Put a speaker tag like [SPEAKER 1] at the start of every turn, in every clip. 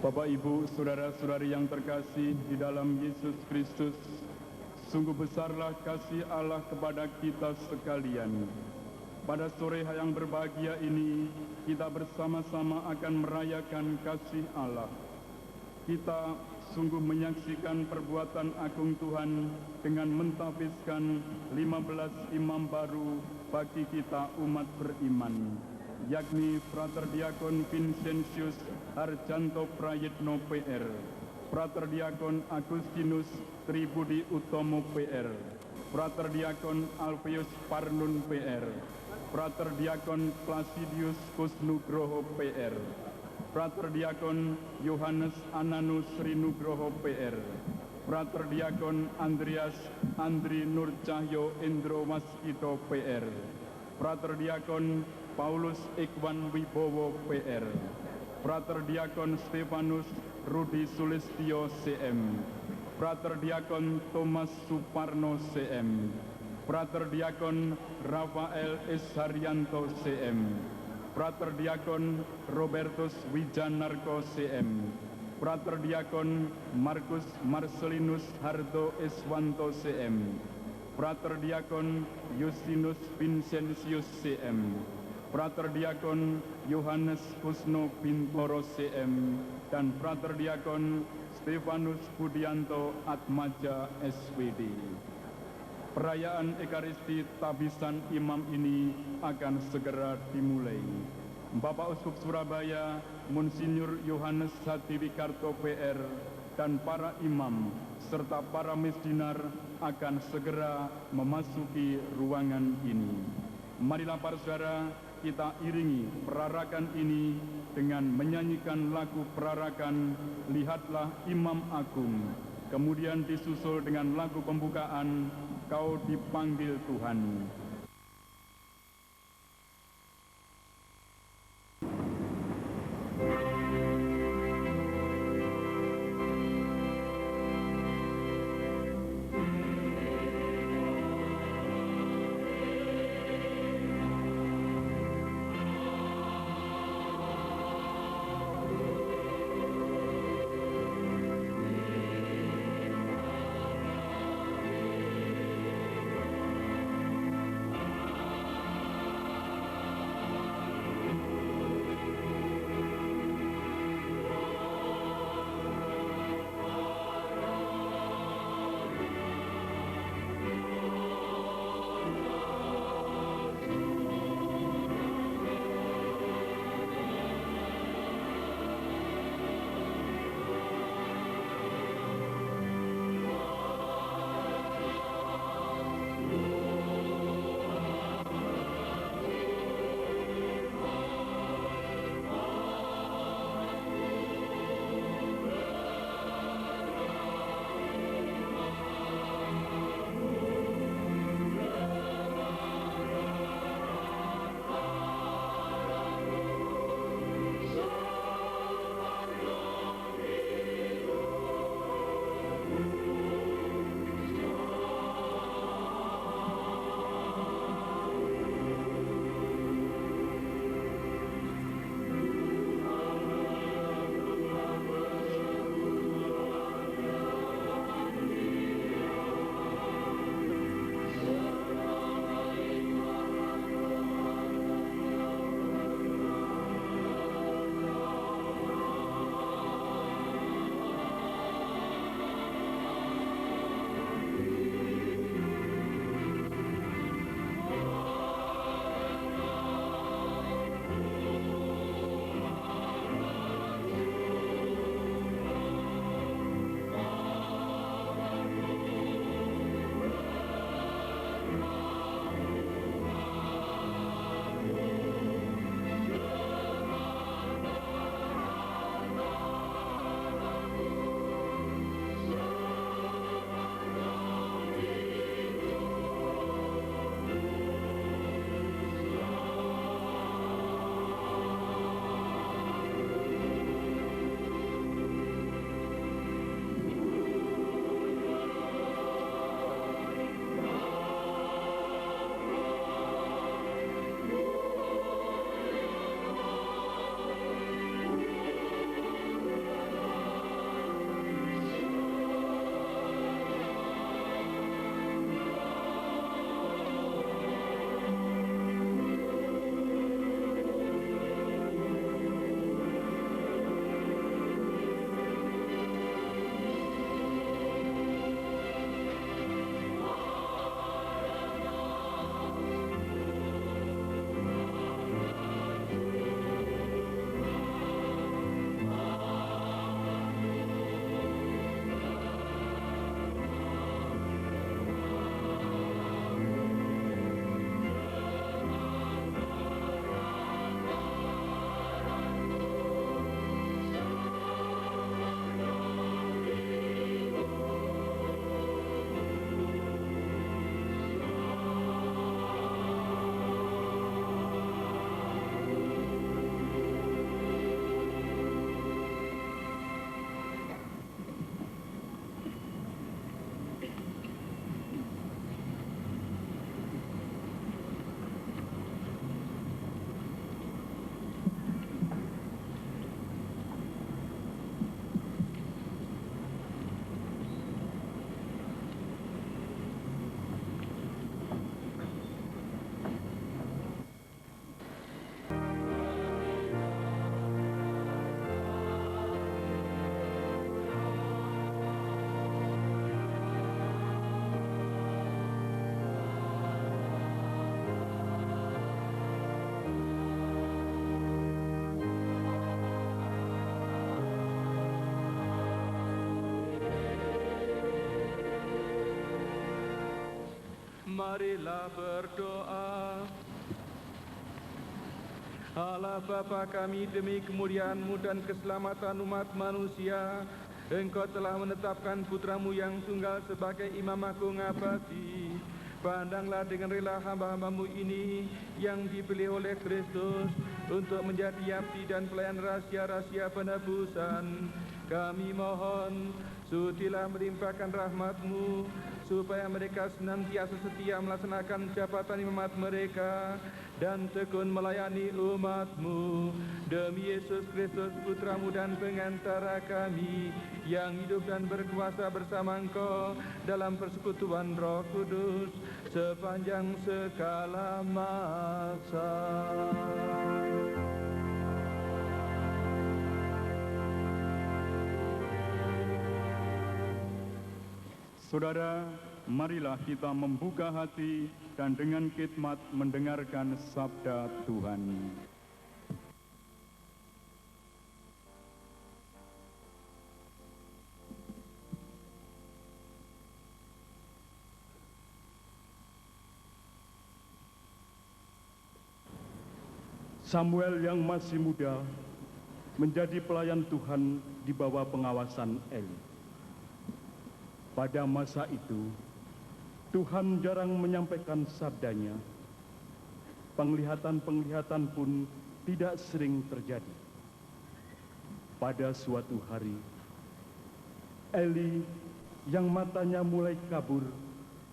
[SPEAKER 1] Bapak, Ibu, saudara-saudari yang terkasih di dalam Yesus Kristus, sungguh besarlah kasih Allah kepada kita sekalian. Pada sore yang berbahagia ini, kita bersama-sama akan merayakan kasih Allah. Kita sungguh menyaksikan perbuatan agung Tuhan dengan mentahbiskan 15 imam baru bagi kita umat beriman, yakni Frater Diakon Vincentius Harjanto Prayitno PR, Frater Diakon Agustinus Tribudi Utomo PR, Frater Diakon Alpheus Parnun PR, Frater Diakon Placidius Kusnugroho PR, Frater Diakon Yohanes Ananus Rinugroho PR, Frater Diakon Andreas Andri Nurcahyo Indro Waskito PR, Frater Diakon Paulus Ikhwan Wibowo PR, Frater Diakon Stefanus Rudi Sulistyo CM, Frater Diakon Thomas Suparno CM, Frater Diakon Rafael S. Haryanto CM, Frater Diakon Robertus Wijanarko CM, Frater Diakon Markus Marcelinus Harto Eswanto CM, Frater Diakon Justinus Vincentius CM, Frater Diakon Yohanes Kusno Bintoro CM, dan Frater Diakon Stefanus Budianto Atmaja SWD. Perayaan Ekaristi Tabisan Imam ini akan segera dimulai. Bapak Uskup Surabaya, Monsinyur Yohanes Hadiwikarto PR, dan para imam, serta para misdinar akan segera memasuki ruangan ini. Marilah para saudara, kita iringi perarakan ini dengan menyanyikan lagu perarakan Lihatlah Imam Agung, kemudian disusul dengan lagu pembukaan Kau Dipanggil Tuhan.
[SPEAKER 2] Marilah berdoa. Allah Bapa kami, demi kemuliaan-Mu dan keselamatan umat manusia, Engkau telah menetapkan putra-Mu yang tunggal sebagai Imam Agung Abadi. Pandanglah dengan rela hamba-hamba-Mu ini yang dipilih oleh Kristus untuk menjadi abdi dan pelayan rahasia-rahasia penebusan. Kami mohon, sutilah melimpahkan rahmat-Mu, supaya mereka senantiasa setia melaksanakan jabatan imamat mereka dan tekun melayani umat-Mu. Demi Yesus Kristus, Putra-Mu dan pengantara kami, yang hidup dan berkuasa bersama Engkau dalam persekutuan Roh Kudus sepanjang segala masa.
[SPEAKER 1] Saudara, marilah kita membuka hati dan dengan khidmat mendengarkan sabda Tuhan. Samuel yang masih muda menjadi pelayan Tuhan di bawah pengawasan Eli. Pada masa itu, Tuhan jarang menyampaikan sabdanya. Penglihatan-penglihatan pun tidak sering terjadi. Pada suatu hari, Eli yang matanya mulai kabur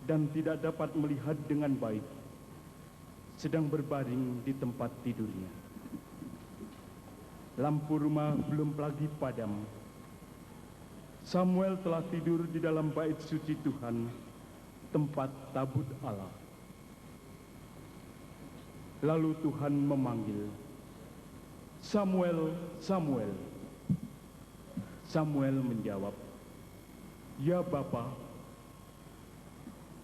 [SPEAKER 1] dan tidak dapat melihat dengan baik, sedang berbaring di tempat tidurnya. Lampu rumah belum lagi padam. Samuel telah tidur di dalam bait suci Tuhan, tempat tabut Allah. Lalu Tuhan memanggil, "Samuel, Samuel." Samuel menjawab, "Ya Bapa."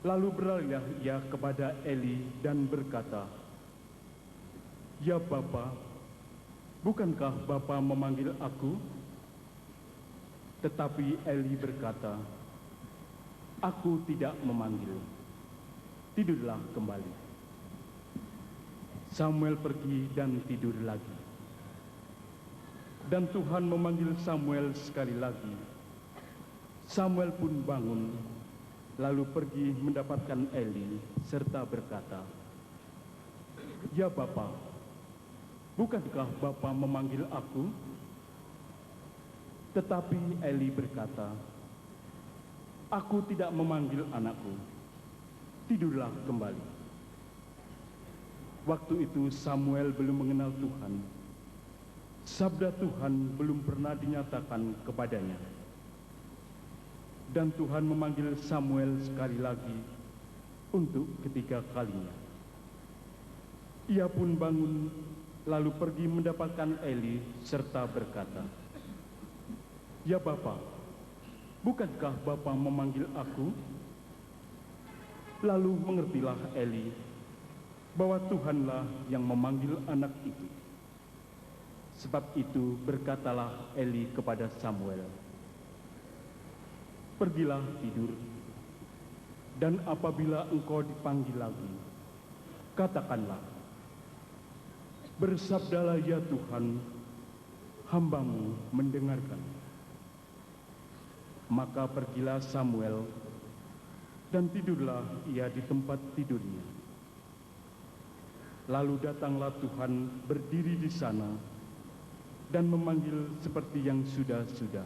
[SPEAKER 1] Lalu beralihlah ia kepada Eli dan berkata, "Ya Bapa, bukankah Bapa memanggil aku?" Tetapi Eli berkata, "Aku tidak memanggil. Tidurlah kembali." Samuel pergi dan tidur lagi. Dan Tuhan memanggil Samuel sekali lagi. Samuel pun bangun, lalu pergi mendapatkan Eli serta berkata, "Ya Bapa, bukankah Bapa memanggil aku?" Tetapi Eli berkata, "Aku tidak memanggil anakku. Tidurlah kembali." Waktu itu Samuel belum mengenal Tuhan. Sabda Tuhan belum pernah dinyatakan kepadanya. Dan Tuhan memanggil Samuel sekali lagi untuk ketiga kalinya. Ia pun bangun, lalu pergi mendapatkan Eli serta berkata, "Ya Bapa, bukankah Bapa memanggil aku?" Lalu mengertilah Eli bahwa Tuhanlah yang memanggil anak itu. Sebab itu berkatalah Eli kepada Samuel, "Pergilah tidur, dan apabila engkau dipanggil lagi, katakanlah, 'Bersabdalah ya Tuhan, hamba-Mu mendengarkan.'" Maka pergilah Samuel, dan tidurlah ia di tempat tidurnya. Lalu datanglah Tuhan berdiri di sana, dan memanggil seperti yang sudah-sudah,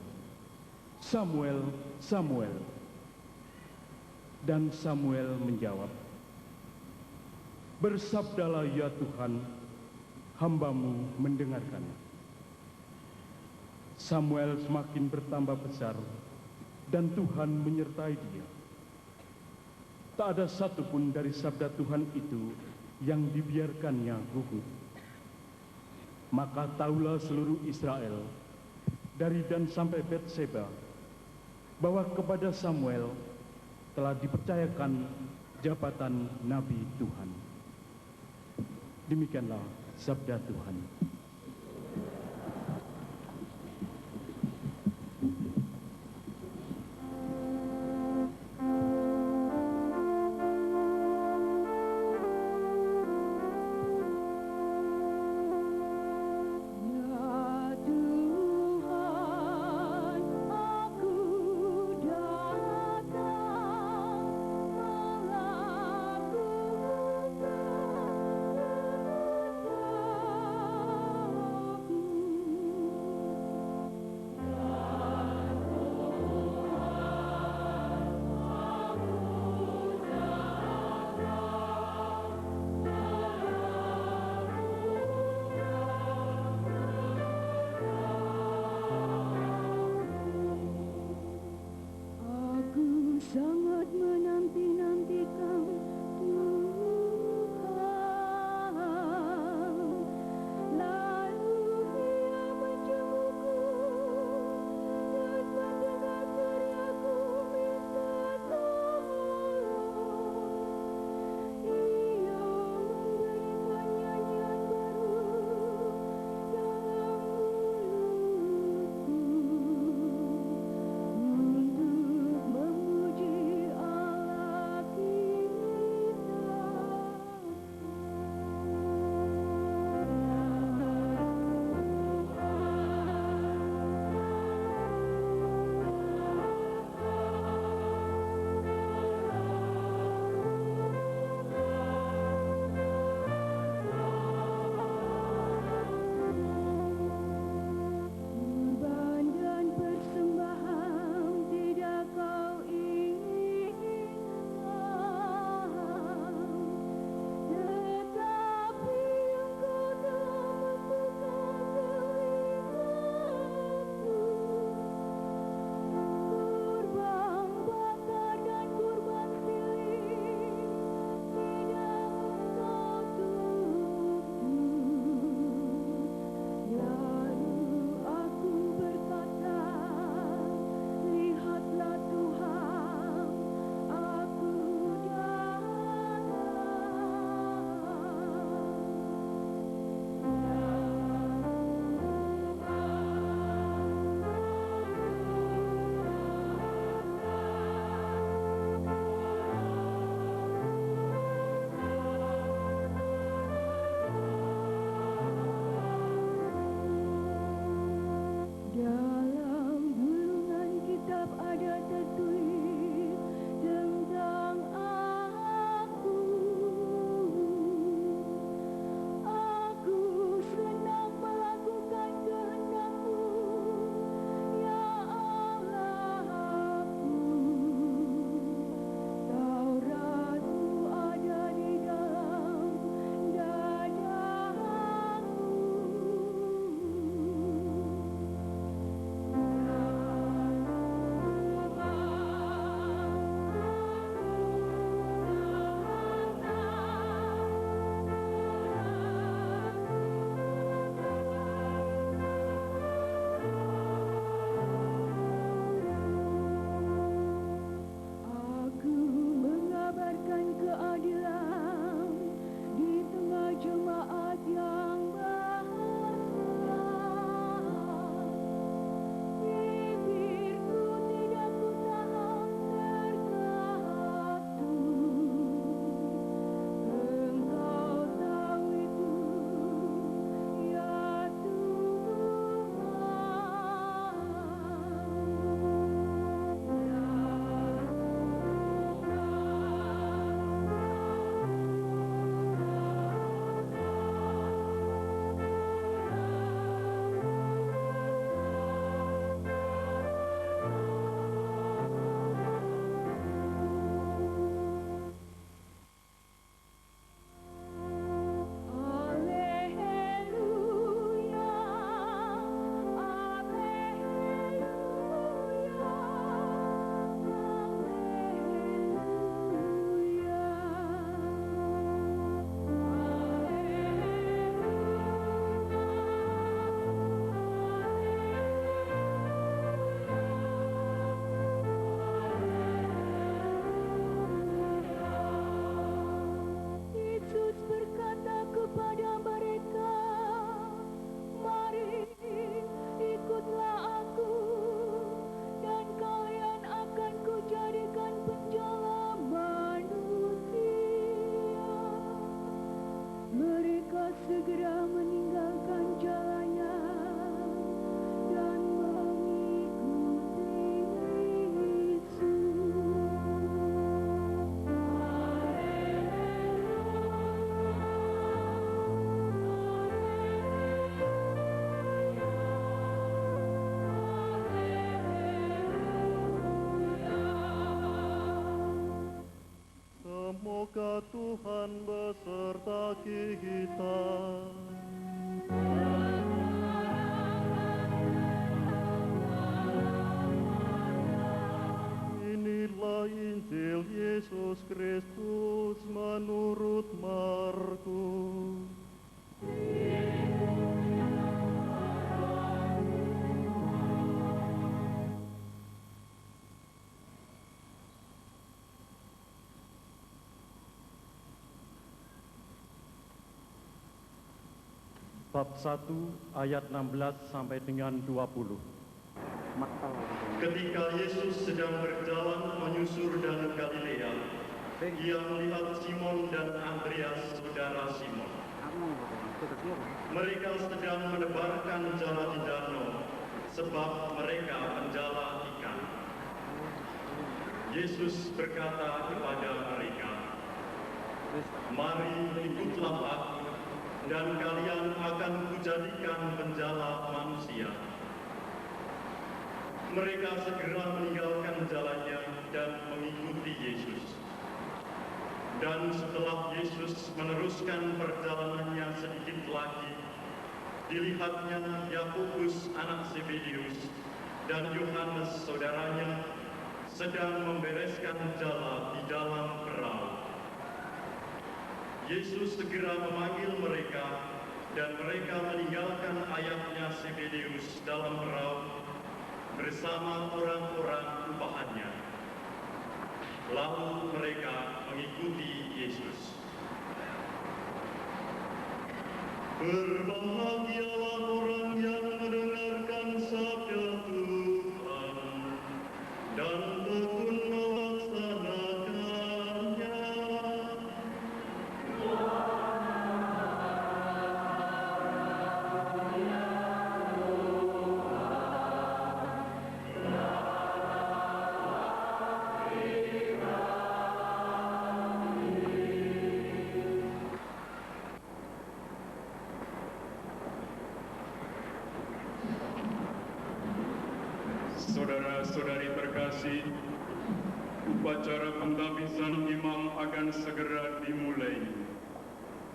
[SPEAKER 1] "Samuel, Samuel." Dan Samuel menjawab, "Bersabdalah ya Tuhan, hamba-Mu mendengarkan." Samuel semakin bertambah besar, dan Tuhan menyertai dia. Tak ada satupun dari sabda Tuhan itu yang dibiarkannya gugur. Maka tahulah seluruh Israel, dari Dan sampai Betseba, bahwa kepada Samuel telah dipercayakan jabatan Nabi Tuhan. Demikianlah sabda Tuhan.
[SPEAKER 3] Semoga Tuhan beserta kita. Inilah Injil Yesus Kristus menurut Markus.
[SPEAKER 1] Bab 1 ayat 16 sampai dengan 20.
[SPEAKER 3] Ketika Yesus sedang berjalan menyusur Danau Galilea, ia melihat Simon dan Andreas, saudara Simon. Mereka sedang menebarkan jala di danau, sebab mereka penjala ikan. Yesus berkata kepada mereka, "Mari ikutlah aku, dan kalian akan kujadikan penjala manusia." Mereka segera meninggalkan jalannya dan mengikuti Yesus. Dan setelah Yesus meneruskan perjalanannya sedikit lagi, dilihatnya Yakobus anak Zebedeus dan Yohanes saudaranya sedang membereskan jala di dalam perahu. Yesus segera memanggil mereka, dan mereka meninggalkan ayahnya Zebedeus dalam perahu bersama orang-orang upahannya. Lalu mereka mengikuti Yesus. Berbahagialah orang yang mendengarkan sabda Tuhan dan tekun melaksanakannya.
[SPEAKER 4] Saudara-saudari terkasih, upacara pentabisan imam akan segera dimulai.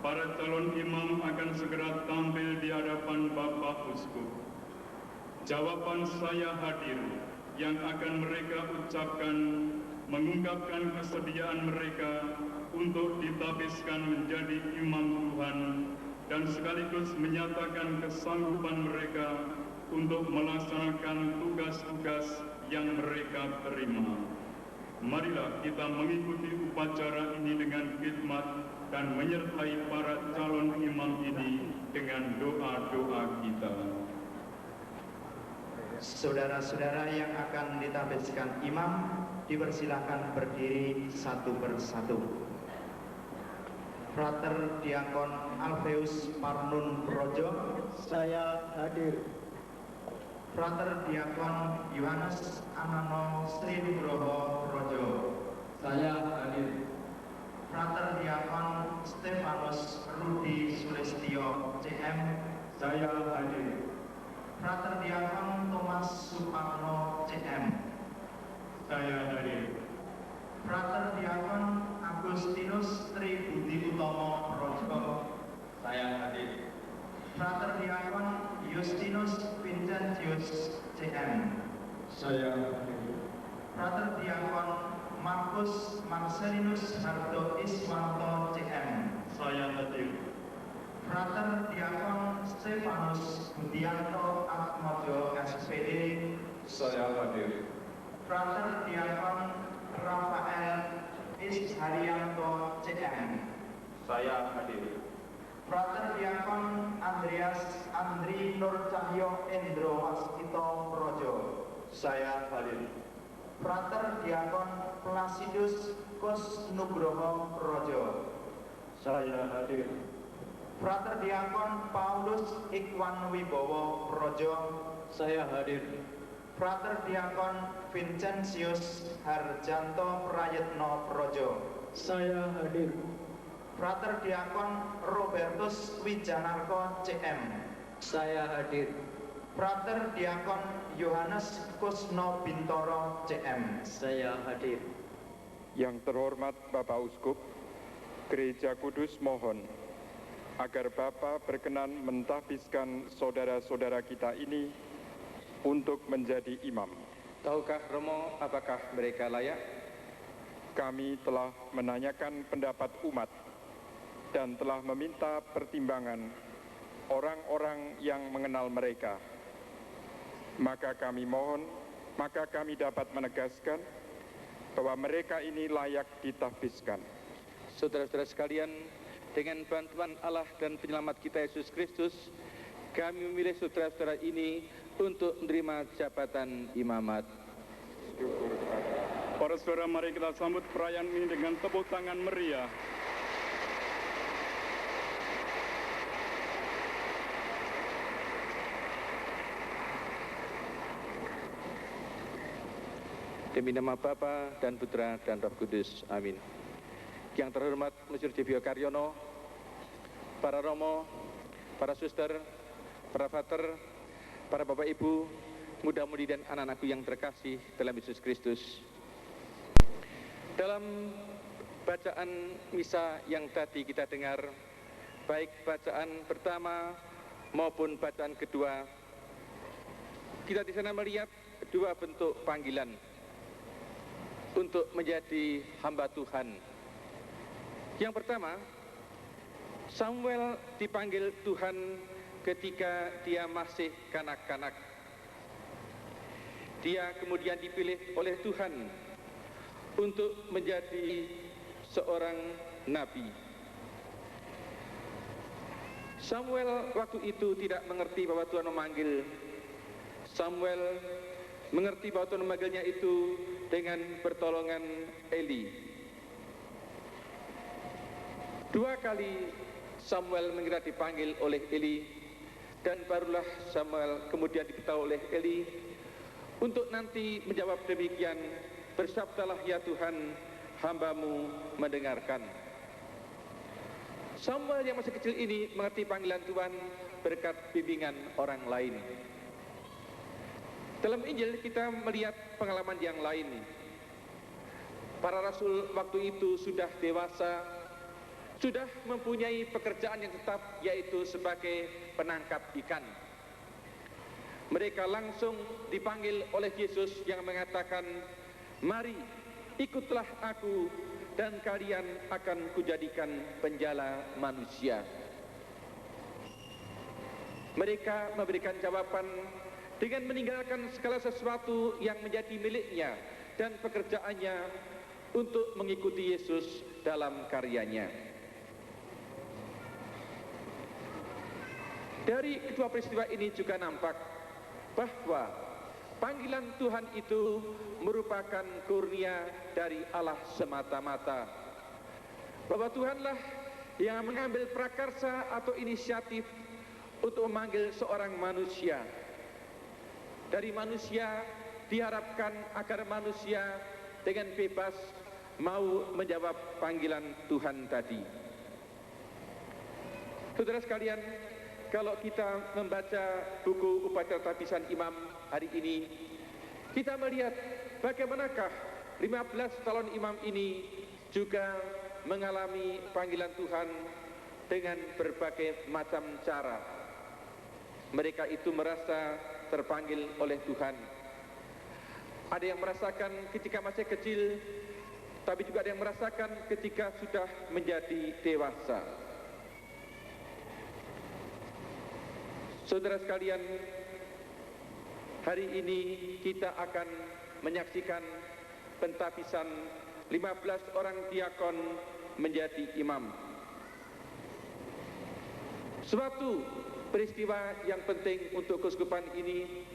[SPEAKER 4] Para calon imam akan segera tampil di hadapan Bapak Uskup. Jawaban "saya hadir" yang akan mereka ucapkan mengungkapkan kesediaan mereka untuk ditabiskan menjadi imam Tuhan dan sekaligus menyatakan kesanggupan mereka untuk melaksanakan tugas-tugas yang mereka terima. Marilah kita mengikuti upacara ini dengan khidmat dan menyertai para calon imam ini dengan doa-doa kita.
[SPEAKER 5] Saudara-saudara yang akan ditabiskan imam, dipersilakan berdiri satu persatu. Frater Diakon Alfeus Parnun Projo,
[SPEAKER 6] saya hadir.
[SPEAKER 5] Frater Diakon Yohanes Anano Sri Nugroho Projo,
[SPEAKER 6] Saya hadir.
[SPEAKER 5] Frater Diakon Stefanus Rudi Sulistyo CM,
[SPEAKER 6] Saya hadir.
[SPEAKER 5] Frater Diakon Thomas Suparno CM,
[SPEAKER 6] Saya hadir.
[SPEAKER 5] Frater Diakon Agustinus Tri Budi Utomo Projo,
[SPEAKER 6] Saya hadir.
[SPEAKER 5] Frater Diakon Justinus Vincentius CM,
[SPEAKER 6] Saya hadir.
[SPEAKER 5] Frater Diakon Markus Marcelinus Hardo Iswanto CM,
[SPEAKER 3] Saya hadir.
[SPEAKER 5] Frater Diakon Stefanus Budianto Atmojo SPD,
[SPEAKER 6] Saya hadir.
[SPEAKER 5] Frater Diakon Rafael Isharianto CM,
[SPEAKER 6] Saya hadir.
[SPEAKER 5] Frater Diakon Andreas Andri Nur Cahyo Endro Waskito Projo,
[SPEAKER 6] Saya hadir.
[SPEAKER 5] Frater Diakon Placidus Kus Nugroho Projo,
[SPEAKER 6] Saya hadir.
[SPEAKER 5] Frater Diakon Paulus Ikwan Wibowo Projo,
[SPEAKER 6] Saya hadir.
[SPEAKER 5] Frater Diakon Vincentius Harjanto Prayetno Projo,
[SPEAKER 6] Saya hadir.
[SPEAKER 5] Frater Diakon Robertus Wijanarko CM,
[SPEAKER 6] Saya hadir.
[SPEAKER 5] Frater Diakon Yohanes Kusno Bintoro CM,
[SPEAKER 6] Saya hadir.
[SPEAKER 2] Yang terhormat Bapak Uskup,
[SPEAKER 4] Gereja Kudus mohon agar Bapa berkenan mentahbiskan saudara-saudara kita ini untuk menjadi imam.
[SPEAKER 2] Tahukah Romo apakah mereka layak?
[SPEAKER 4] Kami telah menanyakan pendapat umat dan telah meminta pertimbangan orang-orang yang mengenal mereka. Maka kami dapat menegaskan bahwa mereka ini layak ditahbiskan.
[SPEAKER 2] Saudara-saudara sekalian, dengan bantuan Allah dan penyelamat kita Yesus Kristus, kami memilih saudara-saudara ini untuk menerima jabatan imamat.
[SPEAKER 4] Para saudara, mari kita sambut perayaan ini dengan tepuk tangan meriah.
[SPEAKER 2] Demi nama Bapa dan Putra dan Roh Kudus. Amin. Yang terhormat Monsieur Debio Karyono, para Romo, para suster, para pater, para Bapak Ibu, muda-mudi dan anak-anakku yang terkasih dalam Yesus Kristus. Dalam bacaan misa yang tadi kita dengar, baik bacaan pertama maupun bacaan kedua, kita di sana melihat dua bentuk panggilan untuk menjadi hamba Tuhan. Yang pertama, Samuel dipanggil Tuhan ketika dia masih kanak-kanak. Dia kemudian dipilih oleh Tuhan untuk menjadi seorang nabi. Samuel waktu itu tidak mengerti bahwa Tuhan memanggil. Samuel mengerti bahwa Tuhan memanggilnya itu dengan pertolongan Eli. Dua kali Samuel mengira dipanggil oleh Eli, dan barulah Samuel kemudian diberitahu oleh Eli untuk nanti menjawab demikian, bersabdalah ya Tuhan, hambamu mendengarkan. Samuel yang masih kecil ini mengerti panggilan Tuhan berkat bimbingan orang lain. Dalam Injil kita melihat pengalaman yang lain. Para rasul waktu itu sudah dewasa, sudah mempunyai pekerjaan yang tetap, yaitu sebagai penangkap ikan. Mereka langsung dipanggil oleh Yesus yang mengatakan, mari ikutlah aku dan kalian akan kujadikan penjala manusia. Mereka memberikan jawaban dengan meninggalkan segala sesuatu yang menjadi miliknya dan pekerjaannya untuk mengikuti Yesus dalam karyanya. Dari kedua peristiwa ini juga nampak bahwa panggilan Tuhan itu merupakan kurnia dari Allah semata-mata. Bahwa Tuhanlah yang mengambil prakarsa atau inisiatif untuk memanggil seorang manusia. Dari manusia diharapkan agar manusia dengan bebas mau menjawab panggilan Tuhan tadi. Saudara sekalian, kalau kita membaca buku upacara tahbisan imam hari ini, kita melihat bagaimanakah 15 calon imam ini juga mengalami panggilan Tuhan dengan berbagai macam cara. Mereka itu merasa terpanggil oleh Tuhan. Ada yang merasakan ketika masih kecil, tapi juga ada yang merasakan ketika sudah menjadi dewasa. Saudara sekalian, hari ini kita akan menyaksikan pentahbisan 15 orang diakon menjadi imam. Suatu peristiwa yang penting untuk keuskupan ini,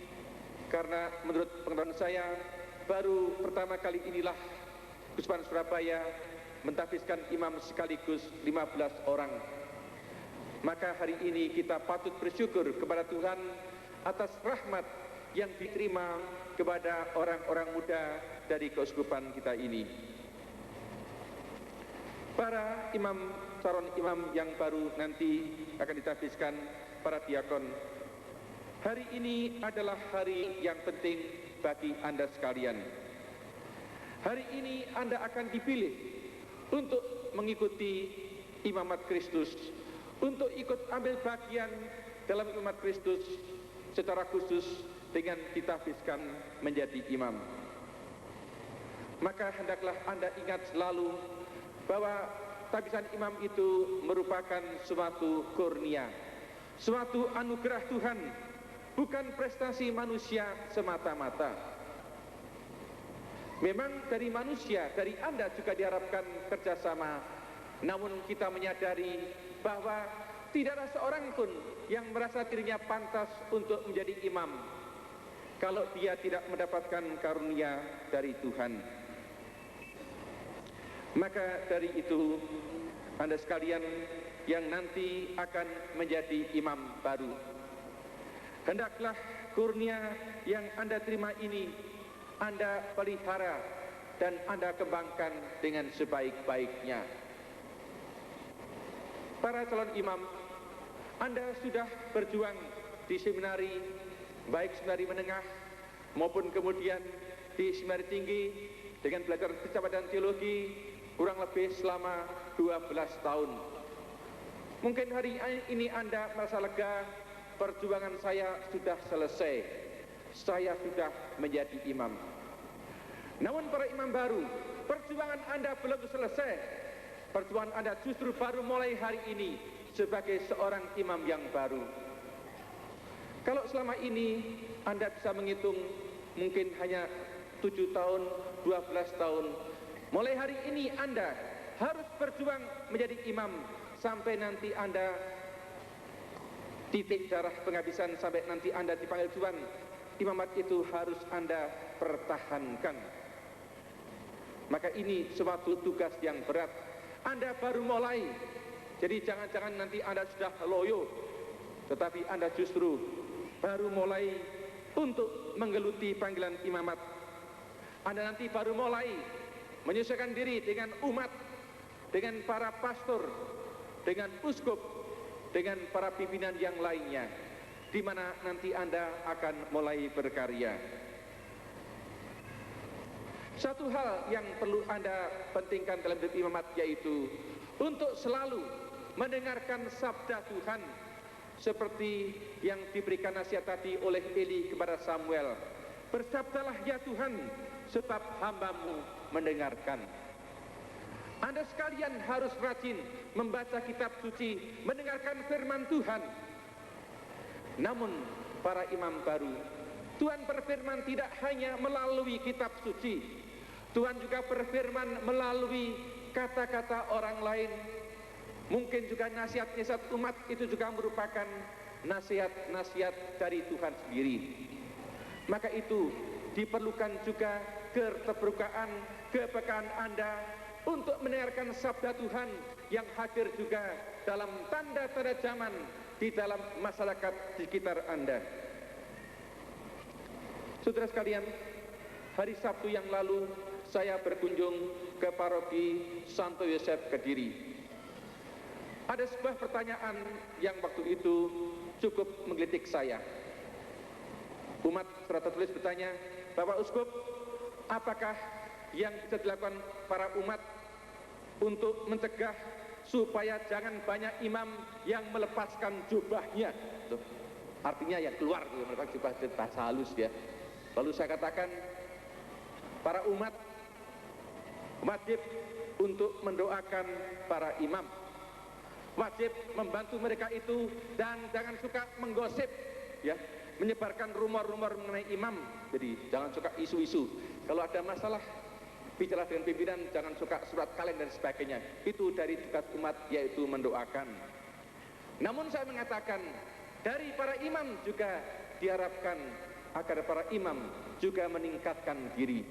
[SPEAKER 2] karena menurut pengetahuan saya, baru pertama kali inilah Keuskupan Surabaya mentahbiskan imam sekaligus 15 orang. Maka hari ini kita patut bersyukur kepada Tuhan atas rahmat yang diterima kepada orang-orang muda dari keuskupan kita ini. Para imam, calon imam yang baru nanti akan ditahbiskan, para diakon, hari ini adalah hari yang penting bagi Anda sekalian. Hari ini Anda akan dipilih untuk mengikuti imamat Kristus, untuk ikut ambil bagian dalam imamat Kristus secara khusus dengan ditahbiskan menjadi imam. Maka hendaklah Anda ingat selalu bahwa tahbisan imam itu merupakan suatu kurnia, suatu anugerah Tuhan, bukan prestasi manusia semata-mata. Memang dari manusia, dari Anda juga diharapkan kerjasama, namun kita menyadari bahwa tidak ada seorang pun yang merasa dirinya pantas untuk menjadi imam kalau dia tidak mendapatkan karunia dari Tuhan. Maka dari itu, Anda sekalian yang nanti akan menjadi imam baru, hendaklah kurnia yang Anda terima ini Anda pelihara dan Anda kembangkan dengan sebaik-baiknya. Para calon imam, Anda sudah berjuang di seminari, baik seminari menengah maupun kemudian di seminari tinggi dengan belajar filsafat dan teologi kurang lebih selama 12 tahun. Mungkin hari ini Anda merasa lega, perjuangan saya sudah selesai, saya sudah menjadi imam. Namun para imam baru, perjuangan Anda belum selesai. Perjuangan Anda justru baru mulai hari ini sebagai seorang imam yang baru. Kalau selama ini Anda bisa menghitung mungkin hanya 7 tahun, 12 tahun, mulai hari ini Anda harus berjuang menjadi imam sampai nanti Anda titik darah penghabisan, sampai nanti Anda dipanggil Tuhan. Imamat itu harus Anda pertahankan. Maka ini suatu tugas yang berat. Anda baru mulai, jadi jangan-jangan nanti Anda sudah loyo, tetapi Anda justru baru mulai untuk menggeluti panggilan imamat. Anda nanti baru mulai menyesuaikan diri dengan umat, dengan para pastor, dengan uskup, dengan para pimpinan yang lainnya, di mana nanti Anda akan mulai berkarya. Satu hal yang perlu Anda pentingkan dalam hidup imamat, yaitu untuk selalu mendengarkan sabda Tuhan, seperti yang diberikan nasihat tadi oleh Eli kepada Samuel. Bersabdalah ya Tuhan, sebab hambamu mendengarkan. Anda sekalian harus rajin membaca kitab suci, mendengarkan firman Tuhan. Namun para imam baru, Tuhan berfirman tidak hanya melalui kitab suci, Tuhan juga berfirman melalui kata-kata orang lain. Mungkin juga nasihat-nasihat umat itu juga merupakan nasihat-nasihat dari Tuhan sendiri. Maka itu diperlukan juga keterbukaan, kepekaan Anda untuk mendengarkan sabda Tuhan yang hadir juga dalam tanda-tanda zaman di dalam masyarakat di sekitar Anda. Saudara sekalian, hari Sabtu yang lalu saya berkunjung ke paroki Santo Yosef Kediri. Ada sebuah pertanyaan yang waktu itu cukup menggelitik saya. Umat secara tertulis bertanya, Bapak Uskup, apakah yang bisa dilakukan para umat untuk mencegah supaya jangan banyak imam yang melepaskan jubahnya? Tuh, artinya yang keluar melepaskan jubah, bahasa halus ya. Lalu saya katakan, para umat wajib untuk mendoakan para imam, wajib membantu mereka itu, dan jangan suka menggosip ya, menyebarkan rumor-rumor mengenai imam. Jadi jangan suka isu-isu. Kalau ada masalah, bicara dengan pimpinan, jangan suka surat kaleng dan sebagainya. Itu dari tugas umat, yaitu mendoakan. Namun saya mengatakan, dari para imam juga diharapkan agar para imam juga meningkatkan diri.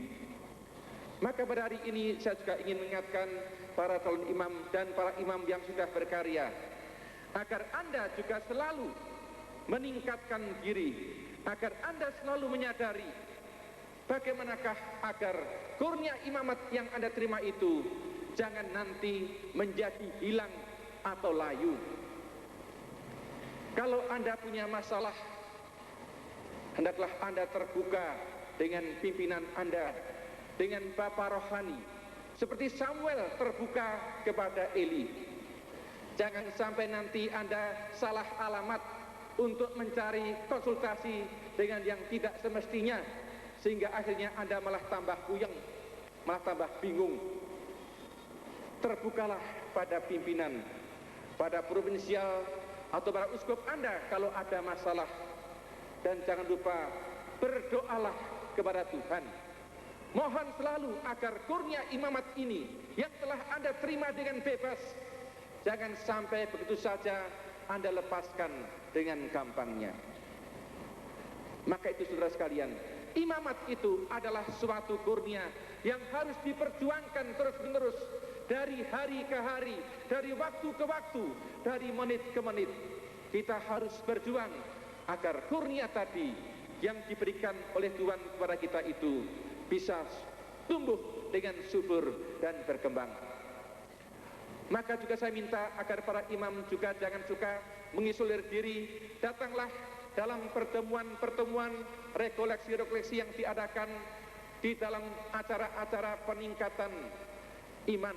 [SPEAKER 2] Maka pada hari ini saya juga ingin mengingatkan para calon imam dan para imam yang sudah berkarya, agar Anda juga selalu meningkatkan diri, agar Anda selalu menyadari bagaimanakah agar kurnia imamat yang Anda terima itu jangan nanti menjadi hilang atau layu. Kalau Anda punya masalah, hendaklah Anda terbuka dengan pimpinan Anda, dengan Bapak Rohani, seperti Samuel terbuka kepada Eli. Jangan sampai nanti Anda salah alamat untuk mencari konsultasi dengan yang tidak semestinya, sehingga akhirnya Anda malah tambah puyeng, malah tambah bingung. Terbukalah pada pimpinan, pada provinsial atau para uskup Anda kalau ada masalah. Dan jangan lupa berdoalah kepada Tuhan. Mohon selalu agar kurnia imamat ini yang telah Anda terima dengan bebas, jangan sampai begitu saja Anda lepaskan dengan gampangnya. Maka itu saudara sekalian, imamat itu adalah suatu kurnia yang harus diperjuangkan terus-menerus, dari hari ke hari, dari waktu ke waktu, dari menit ke menit. Kita harus berjuang agar kurnia tadi yang diberikan oleh Tuhan kepada kita itu bisa tumbuh dengan subur dan berkembang. Maka juga saya minta agar para imam juga jangan suka mengisolir diri. Datanglah dalam pertemuan-pertemuan, rekoleksi-rekoleksi yang diadakan di dalam acara-acara peningkatan iman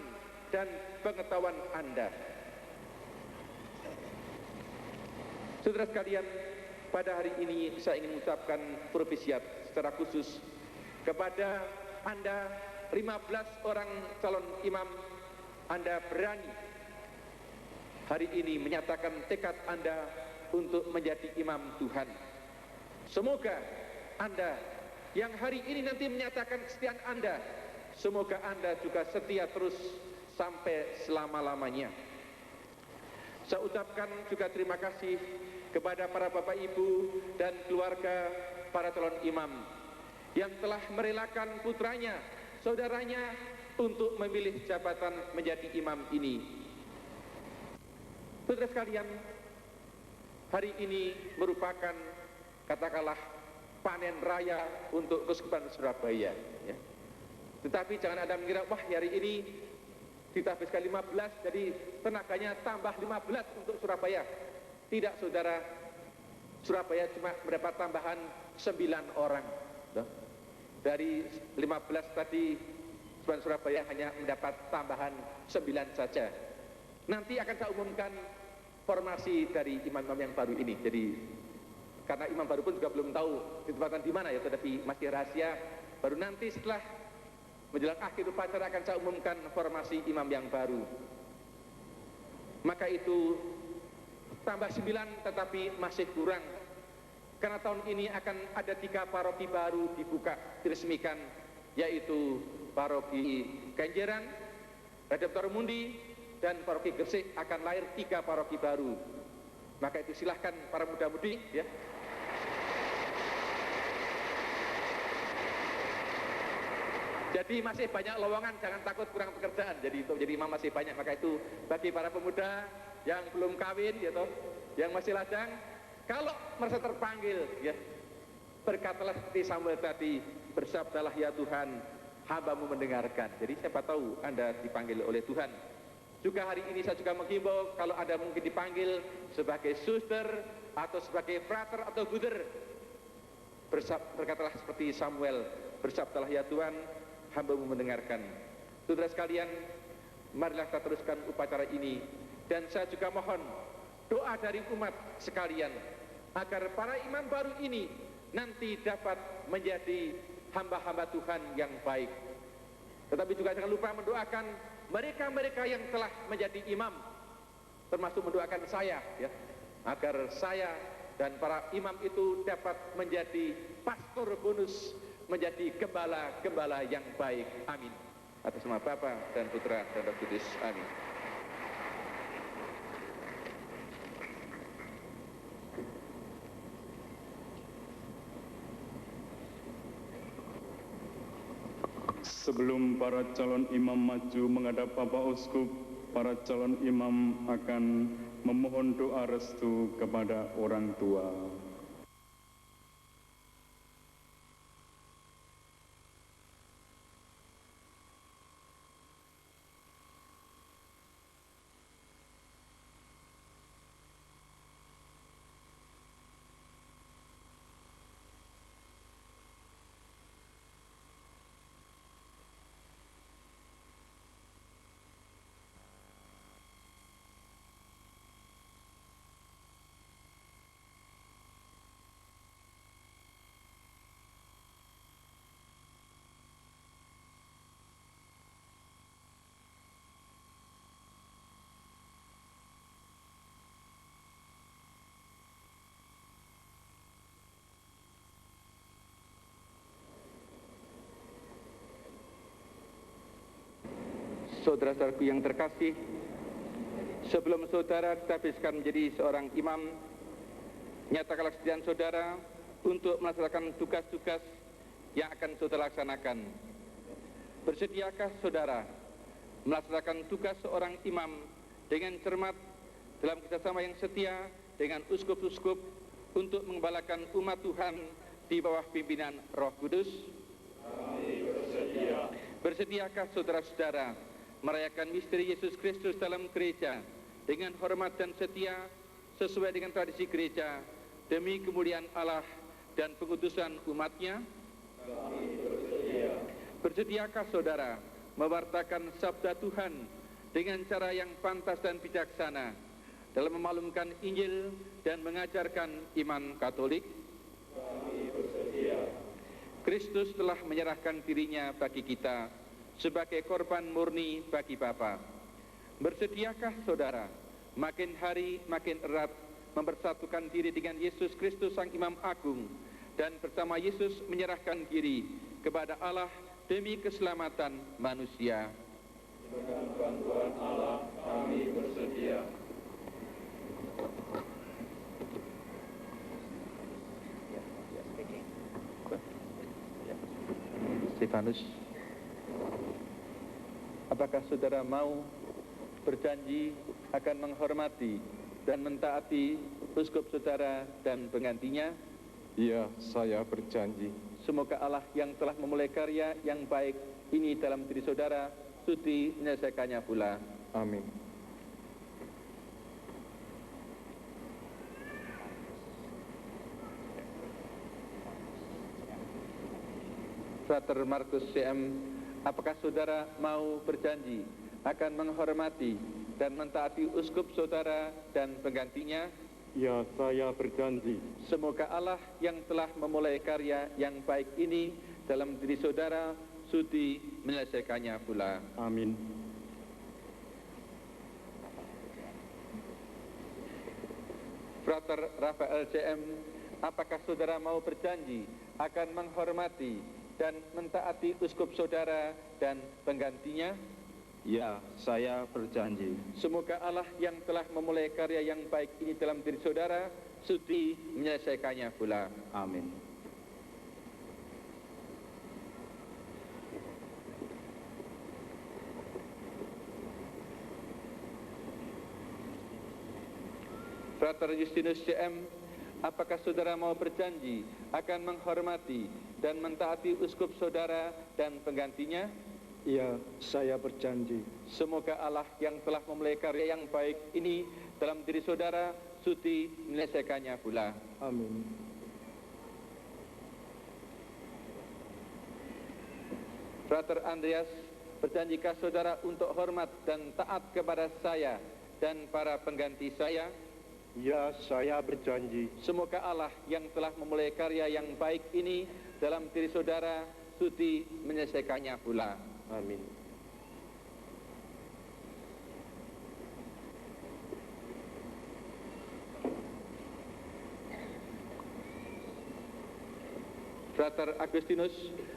[SPEAKER 2] dan pengetahuan Anda. Saudara sekalian, pada hari ini saya ingin mengucapkan propesiat secara khusus kepada Anda 15 orang calon imam. Anda berani hari ini menyatakan tekad Anda untuk menjadi imam Tuhan. Semoga Anda yang hari ini nanti menyatakan kesetiaan Anda, semoga Anda juga setia terus sampai selama-lamanya. Saya ucapkan juga terima kasih kepada para bapak ibu dan keluarga para calon imam yang telah merelakan putranya, saudaranya untuk memilih jabatan menjadi imam ini. Saudara sekalian, hari ini merupakan, katakanlah, panen raya untuk Keuskupan Surabaya, ya. Tetapi jangan Anda mengira, wah hari ini kita habiskan 15, jadi tenaganya tambah 15 untuk Surabaya. Tidak, saudara, Surabaya cuma mendapat tambahan 9 orang. Dari 15 tadi, Surabaya hanya mendapat tambahan 9 saja. Nanti akan saya umumkan formasi dari imam-imam yang baru ini. Jadi karena imam baru pun juga belum tahu ditempatkan di mana ya, tetapi masih rahasia. Baru nanti setelah menjelang akhir upacara akan saya umumkan formasi imam yang baru. Maka itu tambah 9 tetapi masih kurang. Karena tahun ini akan ada 3 paroki baru dibuka, diresmikan, yaitu paroki Kenjeran, Redemptor Mundi, dan paroki Gresik. Akan lahir 3 paroki baru. Maka itu silahkan para muda-mudi, ya. Jadi masih banyak lowongan, jangan takut kurang pekerjaan. Jadi untuk jadi imam masih banyak. Maka itu bagi para pemuda yang belum kawin, ya toh, yang masih lajang, kalau merasa terpanggil, ya, berkatalah seperti Samuel tadi, bersabdalah ya Tuhan, hamba-Mu mendengarkan. Jadi siapa tahu Anda dipanggil oleh Tuhan. Juga hari ini saya juga menghimbau, kalau Anda mungkin dipanggil sebagai suster atau sebagai frater atau buder, berkatalah seperti Samuel, bersabdalah ya Tuhan, hamba-Mu mendengarkan. Saudara sekalian, marilah kita teruskan upacara ini. Dan saya juga mohon doa dari umat sekalian agar para imam baru ini nanti dapat menjadi hamba-hamba Tuhan yang baik. Tetapi juga jangan lupa mendoakan mereka-mereka yang telah menjadi imam, termasuk mendoakan saya, ya, agar saya dan para imam itu dapat menjadi pastor bonus, menjadi gembala-gembala yang baik. Amin. Atas nama Bapa dan Putra dan Roh Kudus. Amin.
[SPEAKER 4] Sebelum para calon imam maju menghadap Bapak Uskup, para calon imam akan memohon doa restu kepada orang tua.
[SPEAKER 2] Saudara-saudaraku yang terkasih, sebelum saudara ditabiskan menjadi seorang imam, nyatakanlah kesediaan saudara untuk melaksanakan tugas-tugas yang akan saudara laksanakan. Bersediakah saudara melaksanakan tugas seorang imam dengan cermat dalam kerjasama yang setia dengan uskup-uskup untuk mengembalakan umat Tuhan di bawah pimpinan Roh Kudus?
[SPEAKER 4] Kami bersedia.
[SPEAKER 2] Bersediakah saudara-saudara merayakan misteri Yesus Kristus dalam gereja dengan hormat dan setia sesuai dengan tradisi gereja demi kemuliaan Allah dan pengutusan umatnya?
[SPEAKER 4] Kami bersedia.
[SPEAKER 2] Bersediakah saudara mewartakan sabda Tuhan dengan cara yang pantas dan bijaksana dalam memaklumkan Injil dan mengajarkan iman Katolik?
[SPEAKER 4] Kami bersedia.
[SPEAKER 2] Kristus telah menyerahkan dirinya bagi kita sebagai korban murni bagi Bapa. Bersediakah saudara makin hari makin erat mempersatukan diri dengan Yesus Kristus Sang Imam Agung dan bersama Yesus menyerahkan diri kepada Allah demi keselamatan manusia?
[SPEAKER 4] Dengan bantuan Allah, kami bersedia.
[SPEAKER 2] Stefanus, apakah saudara mau berjanji akan menghormati dan mentaati uskup saudara dan penggantinya?
[SPEAKER 4] Ya, saya berjanji.
[SPEAKER 2] Semoga Allah yang telah memulai karya yang baik ini dalam diri saudara sudi menyelesaikannya pula.
[SPEAKER 4] Amin.
[SPEAKER 2] Frater Markus CM, apakah saudara mau berjanji akan menghormati dan mentaati uskup saudara dan penggantinya?
[SPEAKER 4] Ya, saya berjanji.
[SPEAKER 2] Semoga Allah yang telah memulai karya yang baik ini dalam diri saudara sudi menyelesaikannya pula.
[SPEAKER 4] Amin.
[SPEAKER 2] Frater Rafael CM, apakah saudara mau berjanji akan menghormati dan mentaati uskup saudara dan penggantinya?
[SPEAKER 6] Ya, saya berjanji.
[SPEAKER 2] Semoga Allah yang telah memulai karya yang baik ini dalam diri saudara sudi menyelesaikannya pula.
[SPEAKER 6] Amin.
[SPEAKER 2] Frater Justinus CM, apakah saudara mau berjanji akan menghormati dan mentaati uskup saudara dan penggantinya?
[SPEAKER 1] Ya, saya berjanji.
[SPEAKER 2] Semoga Allah yang telah memulai karya yang baik ini dalam diri saudara sudi menyelesaikannya pula.
[SPEAKER 1] Amin.
[SPEAKER 2] Frater Andreas, berjanjikah saudara untuk hormat dan taat kepada saya dan para pengganti saya?
[SPEAKER 1] Ya, saya berjanji.
[SPEAKER 2] Semoga Allah yang telah memulai karya yang baik ini dalam diri saudara sudi menyelesaikannya pula.
[SPEAKER 1] Amin.
[SPEAKER 2] Frater Agustinus,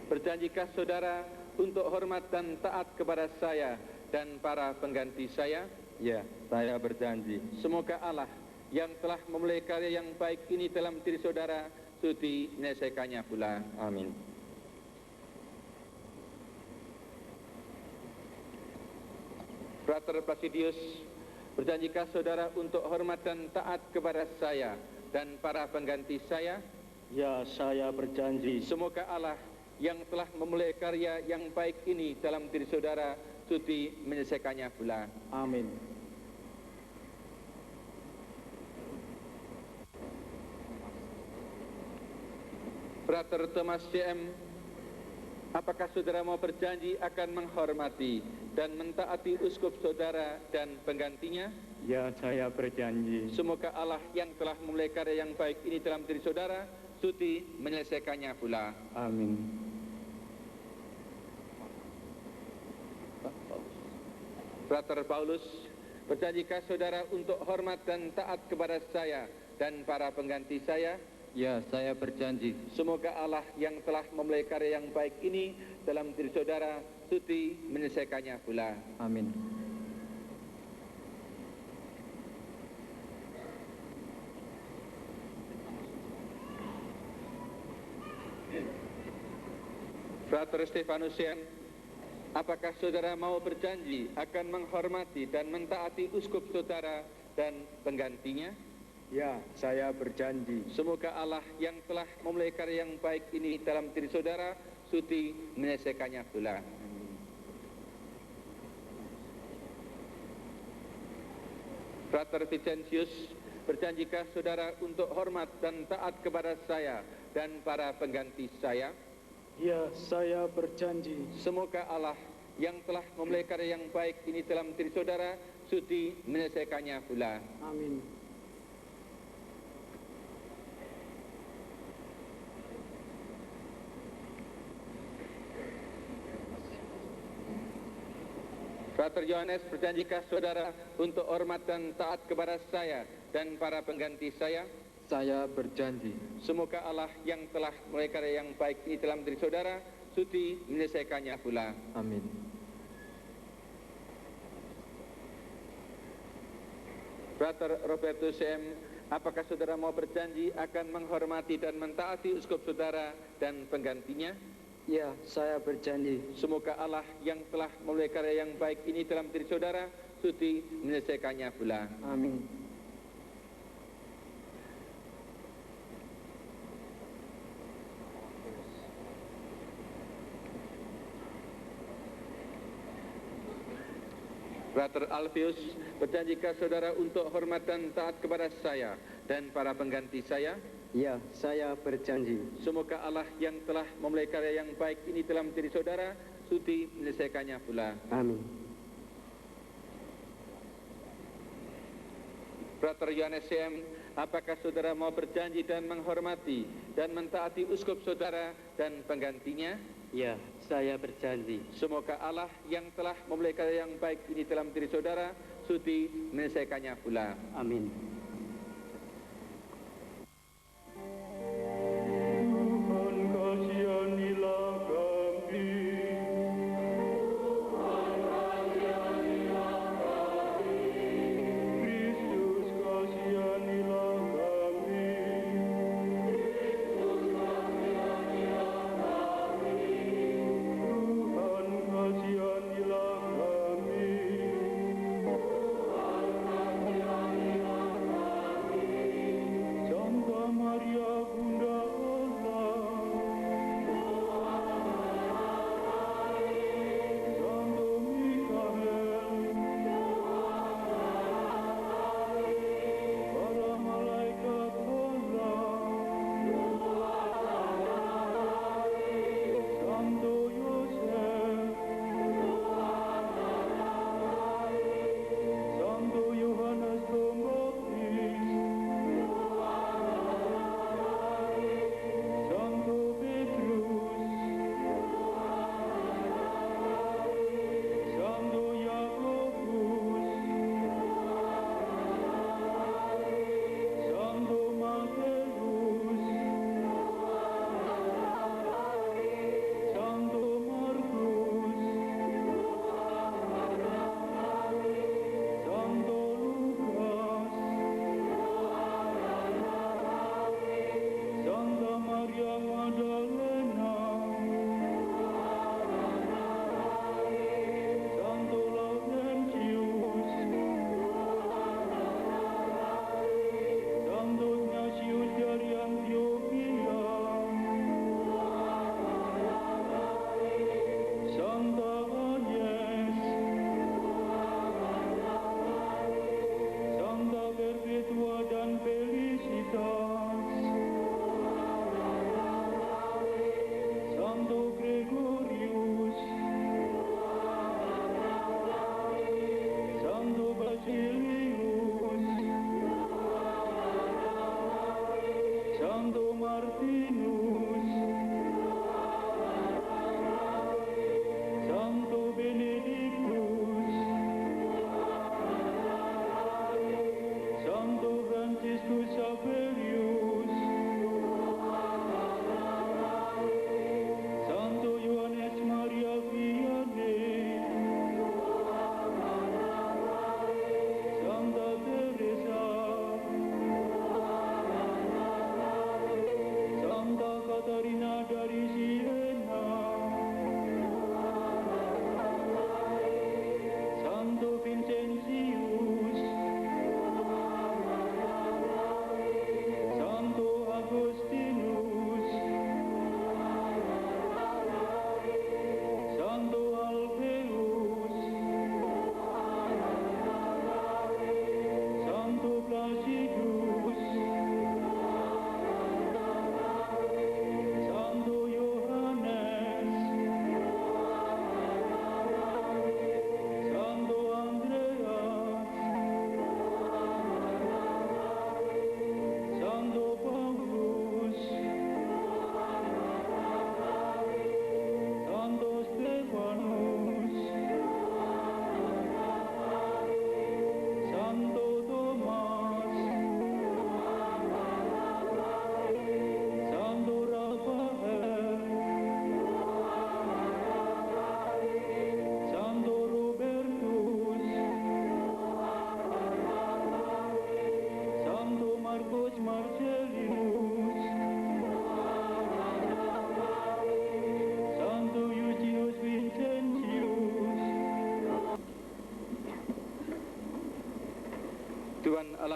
[SPEAKER 2] berjanjikah saudara untuk hormat dan taat kepada saya dan para pengganti saya?
[SPEAKER 6] Ya, saya berjanji.
[SPEAKER 2] Semoga Allah yang telah memulai karya yang baik ini dalam diri saudara sudi menyelesaikannya pula.
[SPEAKER 6] Amin.
[SPEAKER 2] Frater Placidius, berjanjikah saudara untuk hormat dan taat kepada saya dan para pengganti saya?
[SPEAKER 1] Ya, saya berjanji.
[SPEAKER 2] Semoga Allah yang telah memulai karya yang baik ini dalam diri saudara sudi menyelesaikannya pula.
[SPEAKER 1] Amin.
[SPEAKER 2] Frater Thomas CM, apakah saudara mau berjanji akan menghormati dan mentaati uskup saudara dan penggantinya?
[SPEAKER 1] Ya, saya berjanji.
[SPEAKER 2] Semoga Allah yang telah memulai karya yang baik ini dalam diri saudara sudi menyelesaikannya pula.
[SPEAKER 1] Amin.
[SPEAKER 2] Frater Paulus, berjanjikah saudara untuk hormat dan taat kepada saya dan para pengganti saya?
[SPEAKER 6] Ya, saya berjanji.
[SPEAKER 2] Semoga Allah yang telah memulai karya yang baik ini dalam diri saudara sudi menyelesaikannya pula.
[SPEAKER 6] Amin.
[SPEAKER 2] Frater Stefanusian, apakah saudara mau berjanji akan menghormati dan mentaati uskup saudara dan penggantinya?
[SPEAKER 6] Ya, saya berjanji.
[SPEAKER 2] Semoga Allah yang telah memulai karya yang baik ini dalam diri saudara sudi menyelesaikannya pula. Frater Vicentius, berjanjikah saudara untuk hormat dan taat kepada saya dan para pengganti saya?
[SPEAKER 7] Ya, saya berjanji.
[SPEAKER 2] Semoga Allah yang telah memulai karya yang baik ini dalam diri saudara sudi menyelesaikannya pula.
[SPEAKER 7] Amin.
[SPEAKER 2] Frater Yohanes, berjanjikah saudara untuk hormat dan taat kepada saya dan para pengganti saya?
[SPEAKER 6] Saya berjanji.
[SPEAKER 2] Semoga Allah yang telah memulai karya yang baik ini dalam diri saudara sudi menyelesaikannya pula.
[SPEAKER 6] Amin.
[SPEAKER 2] Frater Robertus M, apakah saudara mau berjanji akan menghormati dan mentaati uskup saudara dan penggantinya?
[SPEAKER 7] Ya, saya berjanji.
[SPEAKER 2] Semoga Allah yang telah memulai karya yang baik ini dalam diri saudara sudi menyelesaikannya pula.
[SPEAKER 7] Amin.
[SPEAKER 2] Frater Alpheus, berjanjikah saudara untuk hormat dan taat kepada saya dan para pengganti saya?
[SPEAKER 7] Ya, saya berjanji.
[SPEAKER 2] Semoga Allah yang telah memulai karya yang baik ini dalam diri saudara sudi menyelesaikannya pula.
[SPEAKER 7] Amin.
[SPEAKER 2] Frater Yohanes CM, apakah saudara mau berjanji dan menghormati dan mentaati uskup saudara dan penggantinya?
[SPEAKER 7] Ya, saya berjanji.
[SPEAKER 2] Semoga Allah yang telah memulai karya yang baik ini dalam diri saudara sudi menyelesaikannya pula.
[SPEAKER 7] Amin.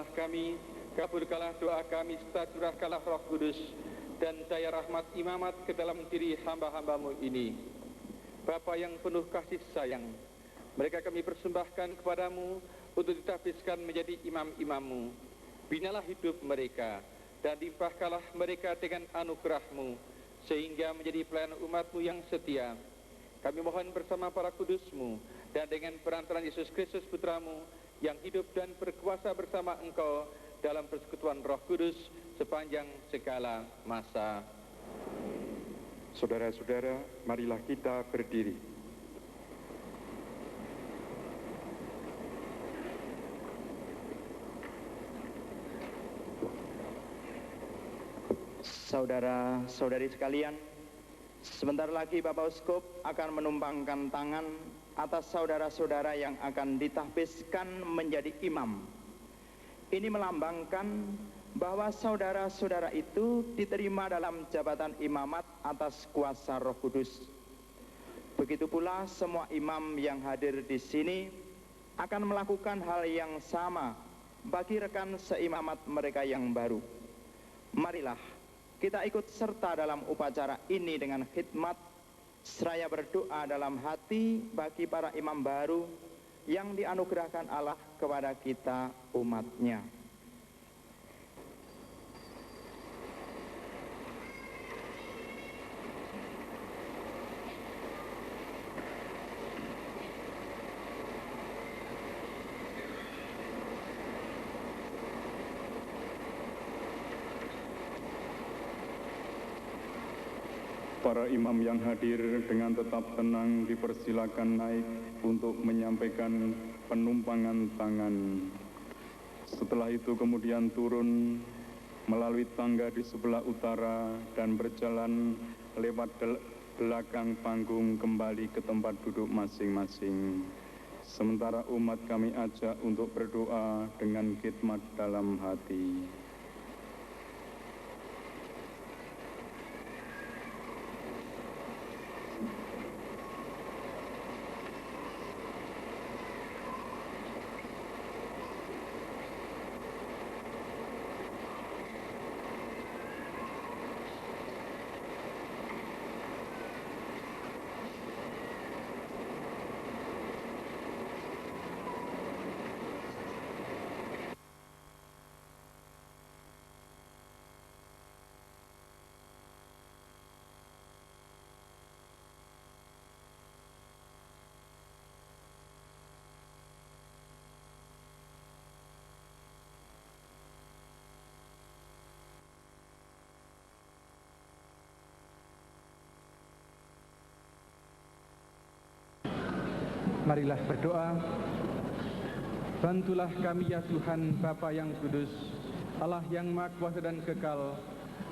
[SPEAKER 6] Tuhanlah kami, kabulkanlah doa kami, serta curahkanlah Roh Kudus dan cahaya rahmat imamat ke dalam diri hamba-hambamu ini. Bapa yang penuh kasih sayang, mereka kami persembahkan kepadamu untuk ditahbiskan menjadi imam-imammu. Binalah hidup mereka dan limpahkanlah mereka dengan anugerah-Mu sehingga menjadi pelayan umat-Mu yang setia. Kami mohon bersama para kudus-Mu dan dengan perantaraan Yesus Kristus Putra-Mu yang hidup dan berkuasa bersama Engkau dalam persekutuan Roh Kudus sepanjang segala masa.
[SPEAKER 4] Saudara-saudara, marilah kita berdiri.
[SPEAKER 5] Saudara-saudari sekalian, sebentar lagi Bapak Uskup akan menumpangkan tangan atas saudara-saudara yang akan ditahbiskan menjadi imam. Ini melambangkan bahwa saudara-saudara itu diterima dalam jabatan imamat atas kuasa Roh Kudus. Begitu pula semua imam yang hadir di sini akan melakukan hal yang sama bagi rekan seimamat mereka yang baru. Marilah kita ikut serta dalam upacara ini dengan khidmat, seraya berdoa dalam hati bagi para imam baru yang dianugerahkan Allah kepada kita umat-Nya.
[SPEAKER 4] Para imam yang hadir dengan tetap tenang dipersilakan naik untuk menyampaikan penumpangan tangan. Setelah itu kemudian turun melalui tangga di sebelah utara dan berjalan lewat belakang panggung kembali ke tempat duduk masing-masing. Sementara umat kami ajak untuk berdoa dengan khidmat dalam hati.
[SPEAKER 2] Marilah berdoa. Bantulah kami ya Tuhan Bapa yang kudus, Allah yang maha kuasa dan kekal.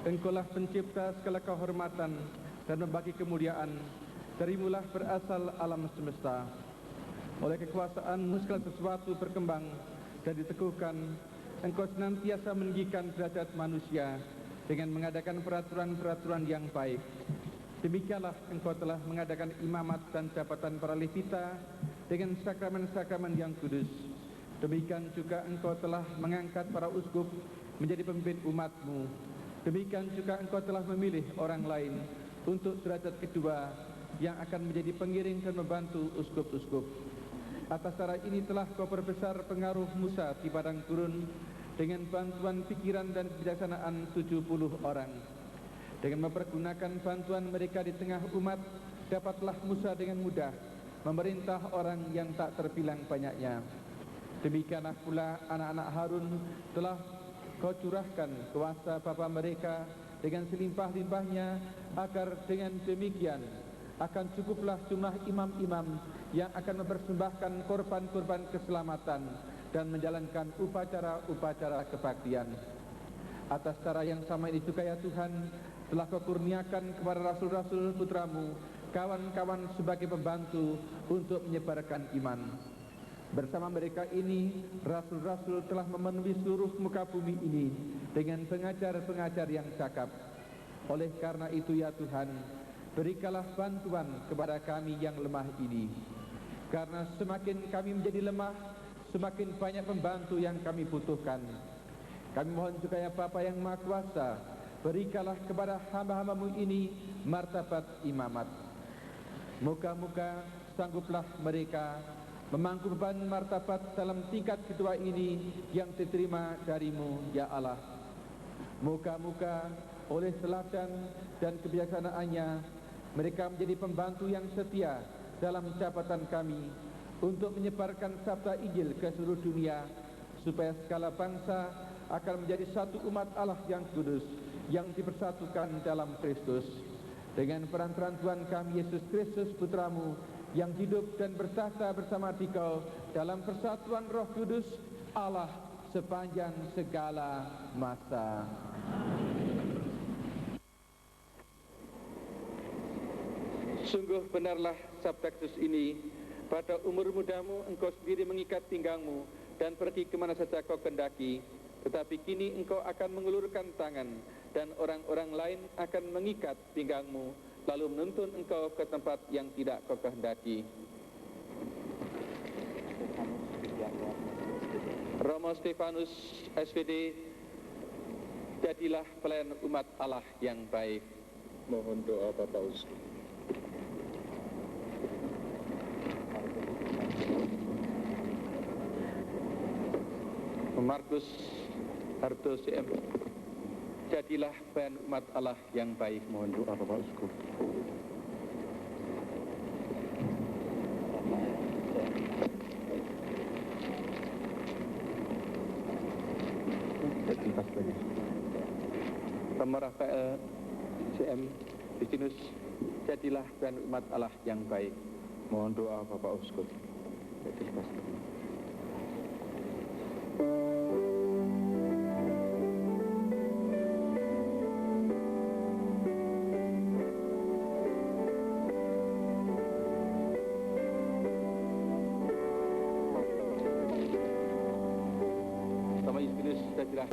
[SPEAKER 2] Engkaulah pencipta segala kehormatan dan membagi kemuliaan. Darimulah berasal alam semesta. Oleh kekuasaan segala sesuatu berkembang dan diteguhkan. Engkau senantiasa meninggikan derajat manusia dengan mengadakan peraturan-peraturan yang baik. Demikianlah engkau telah mengadakan imamat dan jabatan para levita dengan sakramen-sakramen yang kudus. Demikian juga engkau telah mengangkat para uskup menjadi pemimpin umatmu. Demikian juga engkau telah memilih orang lain untuk derajat kedua yang akan menjadi pengiring dan membantu uskup-uskup. Atas cara ini telah kau perbesar pengaruh Musa di padang gurun dengan bantuan pikiran dan kebijaksanaan 70 orang. Dengan mempergunakan bantuan mereka di tengah umat, dapatlah Musa dengan mudah memerintah orang yang tak terbilang banyaknya. Demikianlah pula anak-anak Harun telah kau curahkan kuasa bapa mereka dengan selimpah-limpahnya, agar dengan demikian akan cukuplah jumlah imam-imam yang akan mempersembahkan korban-korban keselamatan dan menjalankan upacara-upacara kebaktian. Atas cara yang sama ini juga ya Tuhan, telah kau kurniakan kepada rasul-rasul putramu kawan-kawan sebagai pembantu untuk menyebarkan iman. Bersama mereka ini, rasul-rasul telah memenuhi seluruh muka bumi ini dengan pengajar-pengajar yang cakap. Oleh karena itu ya Tuhan, berikanlah bantuan kepada kami yang lemah ini. Karena semakin kami menjadi lemah, semakin banyak pembantu yang kami butuhkan. Kami mohon juga ya Bapa yang Maha Kuasa, berikanlah kepada hamba-hambamu ini martabat imamat. Moga-moga sangguplah mereka memangku beban martabat dalam tingkat kedua ini yang diterima darimu ya Allah. Moga-moga oleh teladan dan kebijaksanaannya mereka menjadi pembantu yang setia dalam jabatan kami untuk menyebarkan sabda Injil ke seluruh dunia, supaya segala bangsa akan menjadi satu umat Allah yang kudus, yang dipersatukan dalam Kristus. Dengan perantaraan Tuhan kami Yesus Kristus Putramu, yang hidup dan bertahta bersama Dikau dalam persatuan Roh Kudus Allah sepanjang segala masa.
[SPEAKER 6] Sungguh benarlah sabda Kristus ini, pada umur mudamu engkau sendiri mengikat pinggangmu dan pergi kemana saja kau kendaki, tetapi kini engkau akan mengulurkan tangan dan orang-orang lain akan mengikat pinggangmu lalu menuntun engkau ke tempat yang tidak kau kehendaki. Romo Stefanus SVD, jadilah pelayan umat Allah yang baik.
[SPEAKER 4] Mohon doa Bapak Uskup.
[SPEAKER 6] Markus Harto CM, jadilah pelayan umat Allah yang baik.
[SPEAKER 4] Mohon doa Bapak Uskup.
[SPEAKER 6] Romo Rafael CM Justinus, jadilah pelayan umat Allah yang baik.
[SPEAKER 4] Mohon doa Bapak Uskup.
[SPEAKER 6] Romo Justinus, jadilah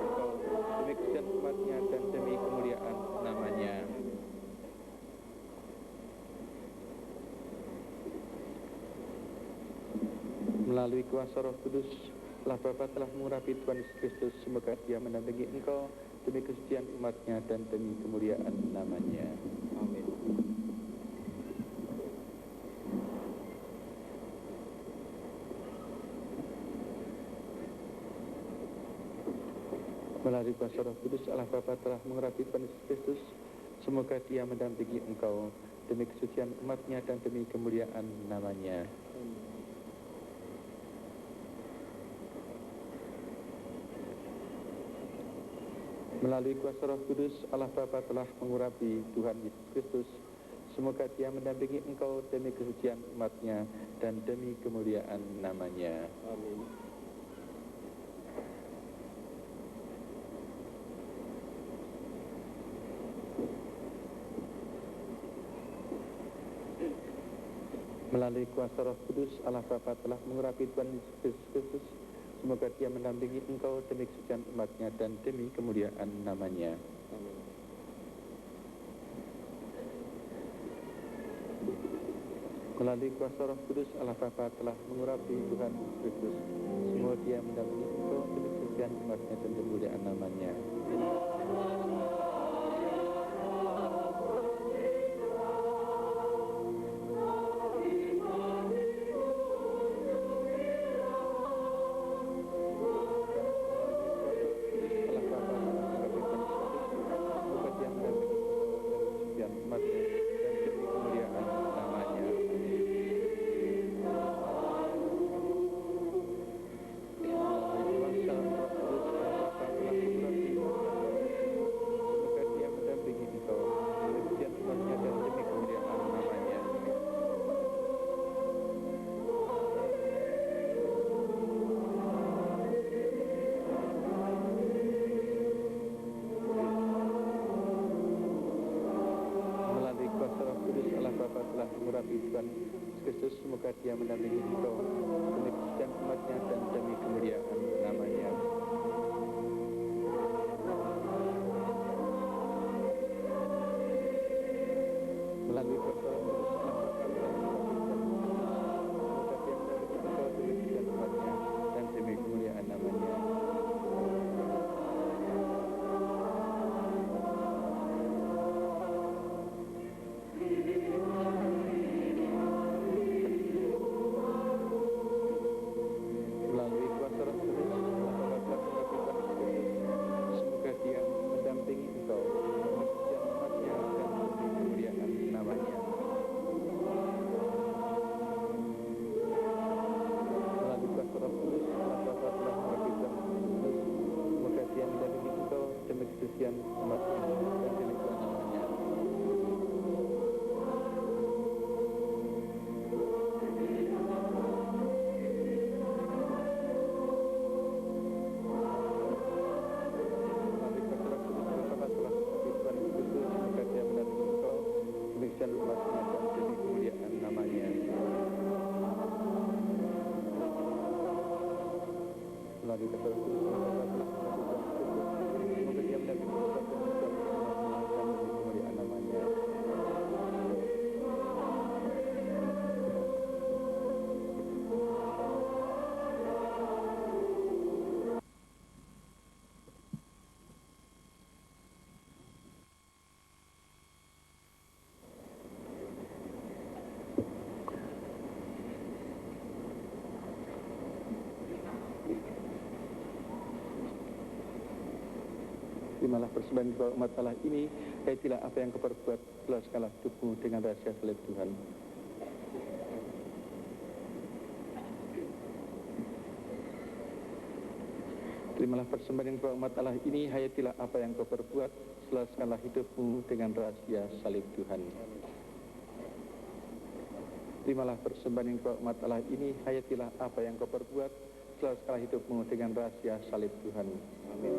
[SPEAKER 6] Engkau demi kesucian umat-Nya dan demi kemuliaan nama-Nya. Melalui kuasa Roh Kudus, Allah Bapa telah mengurapi Tuhan Yesus Kristus, semoga Dia mendampingi Engkau demi kesucian umat-Nya dan demi kemuliaan nama-Nya. Amin. Melalui kuasa Roh Kudus, Allah Bapa telah mengurapi Tuhan Yesus Kristus, semoga Dia mendampingi Engkau demi kesucian umat-Nya dan demi kemuliaan nama-Nya. Melalui kuasa Roh Kudus, Allah Bapa telah mengurapi Tuhan Yesus Kristus, semoga Dia mendampingi Engkau demi kesucian umat-Nya dan demi kemuliaan nama-Nya. Amin. Melalui kuasa Roh Kudus, Allah Bapa telah mengurapi Tuhan Yesus Kristus, semoga Dia mendampingi Engkau demi kesucian umat-Nya dan demi kemuliaan nama-Nya. Amin. Melalui kuasa Roh Kudus, Allah Bapa telah mengurapi Tuhan Yesus Kristus, semoga Dia mendampingi Engkau demi kesucian umat-Nya dan kemuliaan nama-Nya. Tuhan Kristus, semoga Dia mendampingi Engkau demi kesucian umat-Nya dan demi kemuliaan nama-Nya. Melalui kuasa Roh Kudus, semoga Dia mendampingi Engkau demi kesucian umat-Nya dan demi kemuliaan nama-Nya. Terimalah persembahan kepada umat Allah ini, yaitulah apa yang Kau perbuat setelah segala hidupmu dengan rahasia salib Tuhan. Terimalah persembahan kepada umat Allah ini, hayatilah apa yang Kau perbuat setelah segala hidupmu dengan rahasia salib Tuhan. Terimalah persembahan kepada umat Allah ini, hayatilah apa yang Kau perbuat setelah segala hidupmu dengan rahasia salib Tuhan. Amin.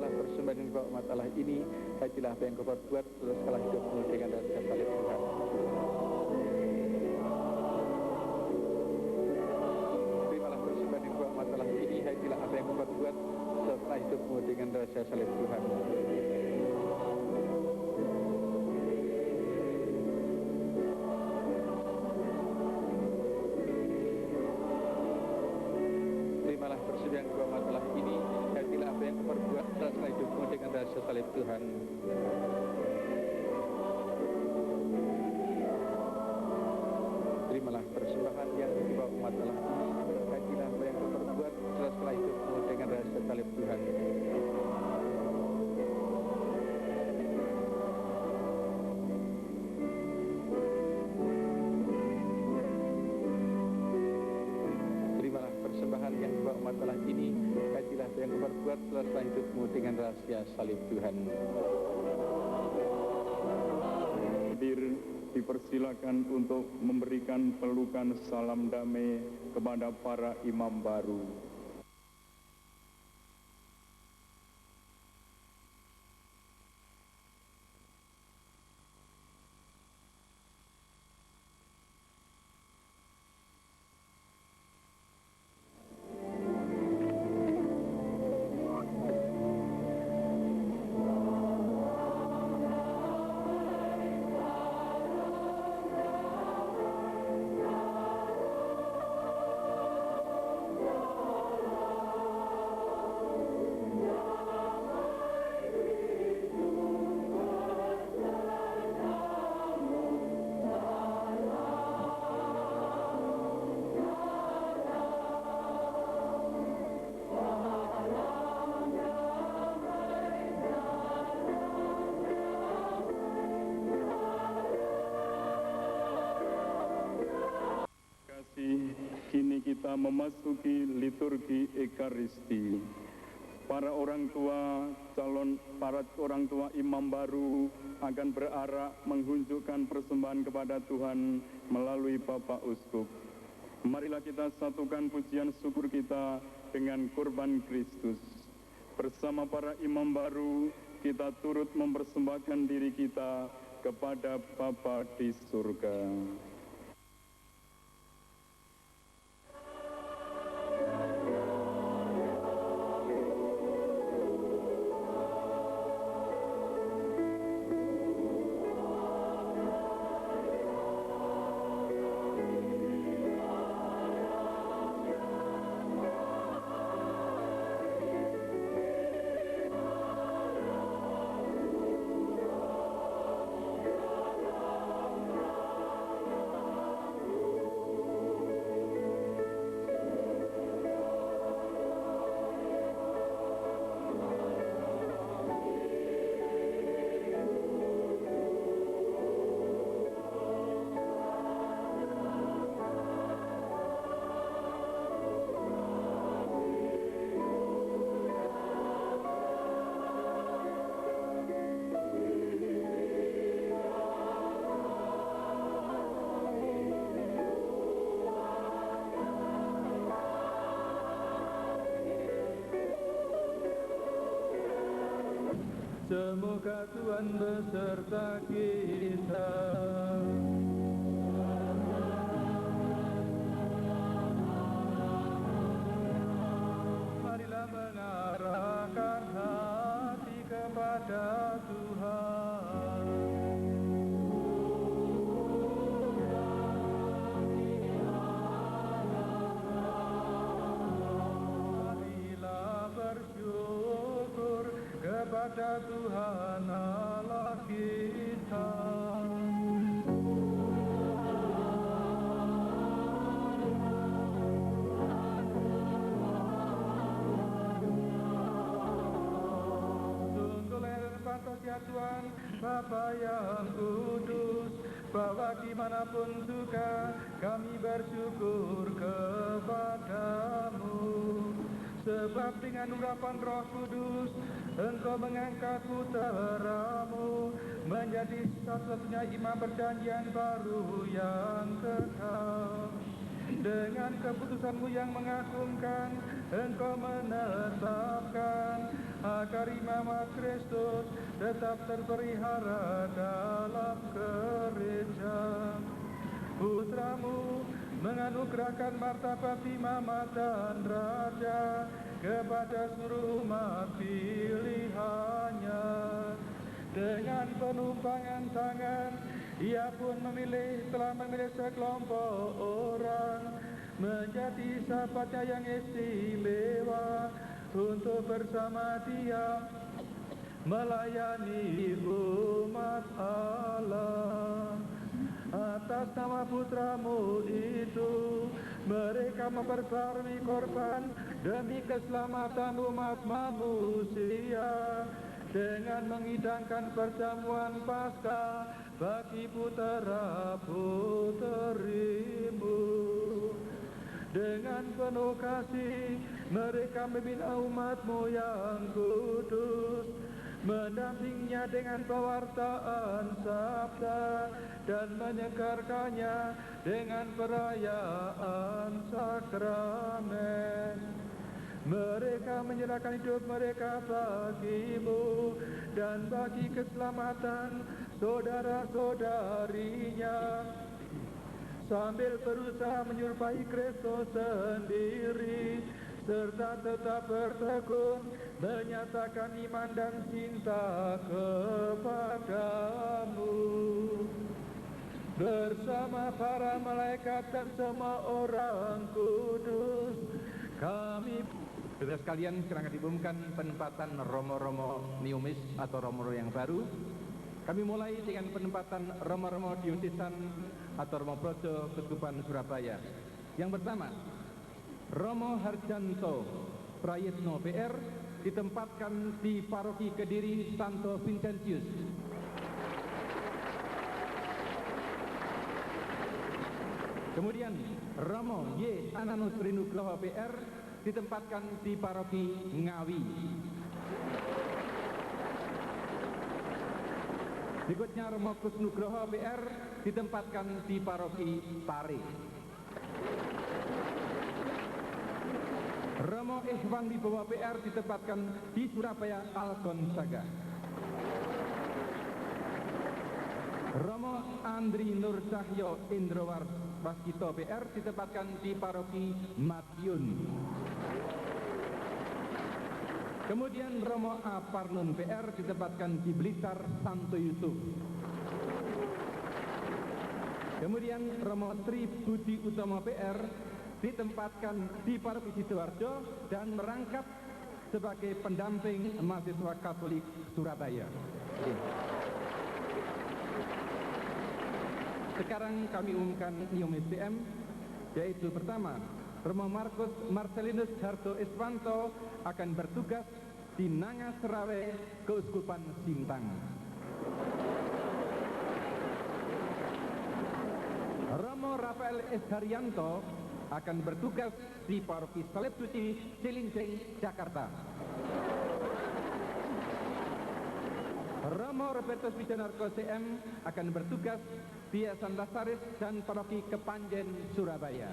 [SPEAKER 6] Persembahan kepada umat Allah ini, hayatilah apa yang Kau perbuat setelah segala hidupmu dengan rahasia salib Tuhan. rahasia salib Tuhan. Terimalah persembahan kedua masalah ini, hatilah apa yang kau perbuat setelah hidupmu dengan rahasia salib Tuhan. Terimalah persembahan yang dibawa umat Allah ini, hatilah apa yang kau perbuat setelah hidupmu dengan rahasia salib Tuhan. Terimalah persembahan yang dibawa umat Allah ini, hatilah apa yang kau perbuat setelah hidupmu dengan rahasia salib Tuhan.
[SPEAKER 4] Hadir dipersilakan untuk memberikan pelukan salam damai kepada para imam baru. Kini kita memasuki liturgi Ekaristi. Para orang tua imam baru akan berarak menghunjukkan persembahan kepada Tuhan melalui Bapak Uskup. Marilah kita satukan pujian syukur kita dengan kurban Kristus. Bersama para imam baru, kita turut mempersembahkan diri kita kepada Bapa di surga.
[SPEAKER 2] Semoga Tuhan beserta kita. Marilah mengarahkan hati kepada Tuhan. Marilah bersyukur kepada Tuhan Allah kita. Sungguh dan pantas ya Tuhan, Bapa yang kudus, bahwa dimanapun juga kami bersyukur kepadamu. Sebab dengan urapan Roh Kudus, Engkau mengangkat putra-Mu menjadi satu-satunya imam perjanjian baru yang kekal. Dengan keputusan-Mu yang mengagumkan, Engkau menetapkan agar imamat Kristus tetap terpelihara dalam gereja. Putra-Mu menganugerahkan martabat imamat dan raja kepada seluruh umat pilihannya. Dengan penumpangan tangan, ia pun telah memilih sekelompok orang menjadi sahabatnya yang istimewa untuk bersama dia melayani umat Allah. Atas nama putramu itu, mereka memperbarui korban demi keselamatan umat manusia dengan menghidangkan perjamuan Paskah bagi putera-puterimu. Dengan penuh kasih, mereka membina umatmu yang kudus, mendampinginya dengan pewartaan sabda dan menyegarkannya dengan perayaan sakramen. Mereka menyerahkan hidup mereka bagimu dan bagi keselamatan saudara-saudarinya, sambil berusaha menyerupai Kristus sendiri, serta tetap bertekun menyatakan iman dan cinta kepadamu. Bersama para malaikat dan semua orang kudus, kami saudara sekalian, sekarang diumumkan penempatan romo-romo Neumis atau romo-romo yang baru. Kami mulai dengan penempatan romo-romo diocesan atau Romo Projo Keuskupan Surabaya. Yang pertama, Romo Harjanto Prayitno PR ditempatkan di Paroki Kediri Santo Vincentius. Kemudian Romo Y. Ananus Rinugroho PR ditempatkan di Paroki Ngawi. Berikutnya Romo Kus Nugroho PR ditempatkan di Paroki Pare. Romo Ikhwan Wibowo PR ditempatkan di Surabaya Al Gonzaga. Romo Andri Nur Cahyo Indrowar Waskito PR ditempatkan di Paroki Madiun. Kemudian Romo A. Parnun PR ditempatkan di Blitar Santo Yusuf. Kemudian Romo Sri Budi Utomo PR ditempatkan di Paroki Sidoarjo dan merangkap sebagai pendamping mahasiswa Katolik Surabaya. Sekarang kami umumkan Neumis CM, yaitu pertama, Romo Markus Marcelinus Harto Iswanto akan bertugas di Nanga Serawe, Keuskupan Sintang. Romo Rafael S. Haryanto akan bertugas di Paroki Salib Suci Cilincing, Jakarta. Romo Robertus Wijanarko CM akan bertugas di Yayasan Lasaris dan Paroki Kepanjen, Surabaya.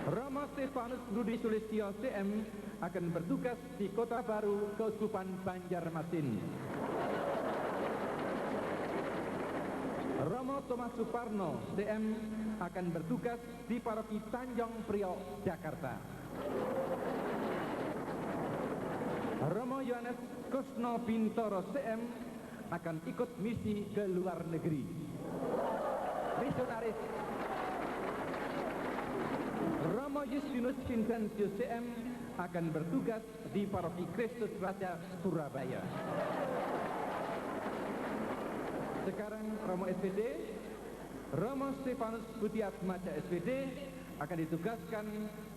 [SPEAKER 2] Romo Stefanus Rudi Sulistyo CM akan bertugas di Kota Baru, Keuskupan Banjarmasin. Romo Thomas Suparno CM akan bertugas di Paroki Tanjung Priok, Jakarta. Romo Yohanes Kusno Bintoro CM akan ikut misi ke luar negeri. Misionaris. Romo Justinus Vincentius CM akan bertugas di Paroki Kristus Raja, Surabaya. Sekarang Romo SPD, Romo Stefanus Budiatmaja SPD akan ditugaskan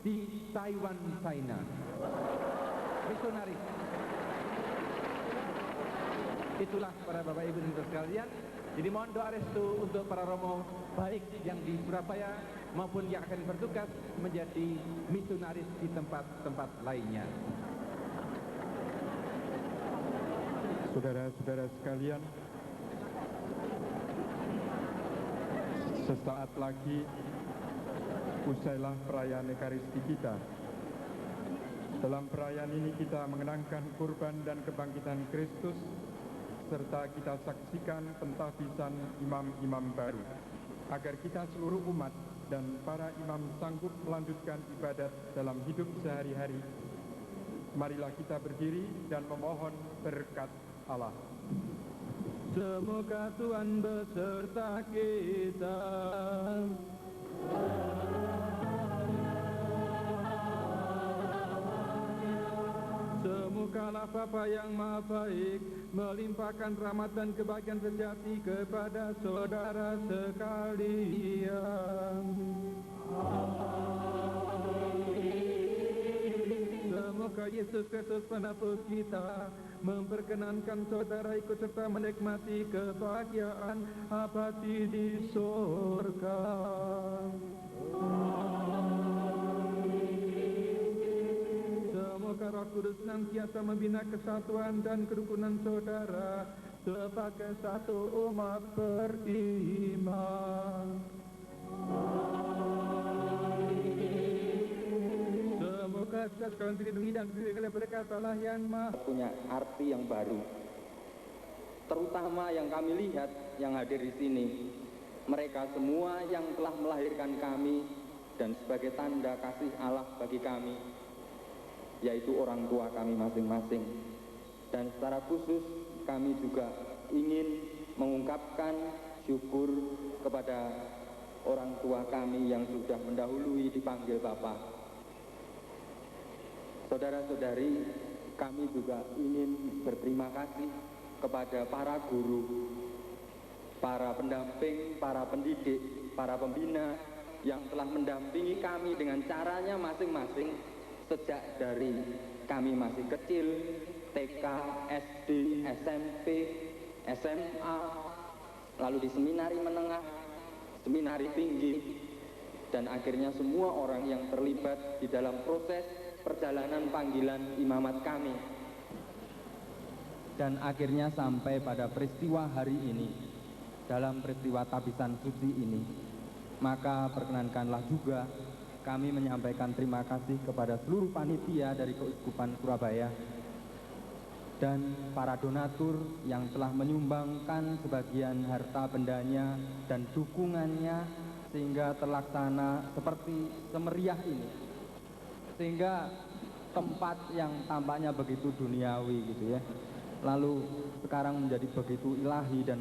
[SPEAKER 2] di Taiwan, China. Misionaris. Itulah para Bapak Ibu dan Saudara sekalian. Jadi mohon doa restu untuk para romo baik yang di Surabaya maupun yang akan bertugas menjadi misionaris di tempat-tempat lainnya.
[SPEAKER 1] Saudara-saudara sekalian, sesaat lagi usailah perayaan Ekaristi kita. Dalam perayaan ini kita mengenangkan kurban dan kebangkitan Kristus, serta kita saksikan pentahbisan imam-imam baru.
[SPEAKER 2] agar kita seluruh umat dan para imam sanggup melanjutkan ibadat dalam hidup sehari-hari. Marilah kita berdiri dan memohon berkat Allah.
[SPEAKER 6] Semoga Tuhan beserta kita. Semogalah Bapa yang Maha Baik melimpahkan rahmat dan kebahagiaan sejati kepada saudara sekalian. Semoga Yesus Kristus penebus kita memperkenankan saudara ikut serta menikmati kebahagiaan abadi di surga. Semoga Roh Kudus senantiasa membina kesatuan dan kerukunan saudara sebagai satu umat beriman. Semoga kita sekalian dilindungi dan diberi oleh berkat Allah yang Maha.
[SPEAKER 7] Punya arti yang baru, terutama yang kami lihat yang hadir di sini. Mereka semua yang telah melahirkan kami dan sebagai tanda kasih Allah bagi kami, yaitu orang tua kami masing-masing. Dan secara khusus kami juga ingin mengungkapkan syukur kepada orang tua kami yang sudah mendahului dipanggil Bapa. Saudara-saudari, kami juga ingin berterima kasih kepada para guru, para pendamping, para pendidik, para pembina yang telah mendampingi kami dengan caranya masing-masing sejak dari kami masih kecil, TK, SD, SMP, SMA, lalu di seminari menengah, seminari tinggi, dan akhirnya semua orang yang terlibat di dalam proses perjalanan panggilan imamat kami. Dan akhirnya sampai pada peristiwa hari ini, dalam peristiwa tabisan suci ini, maka perkenankanlah juga kami menyampaikan terima kasih kepada seluruh panitia dari Keuskupan Surabaya dan para donatur yang telah menyumbangkan sebagian harta bendanya dan dukungannya sehingga terlaksana seperti semeriah ini, sehingga tempat yang tampaknya begitu duniawi gitu ya, lalu sekarang menjadi begitu ilahi dan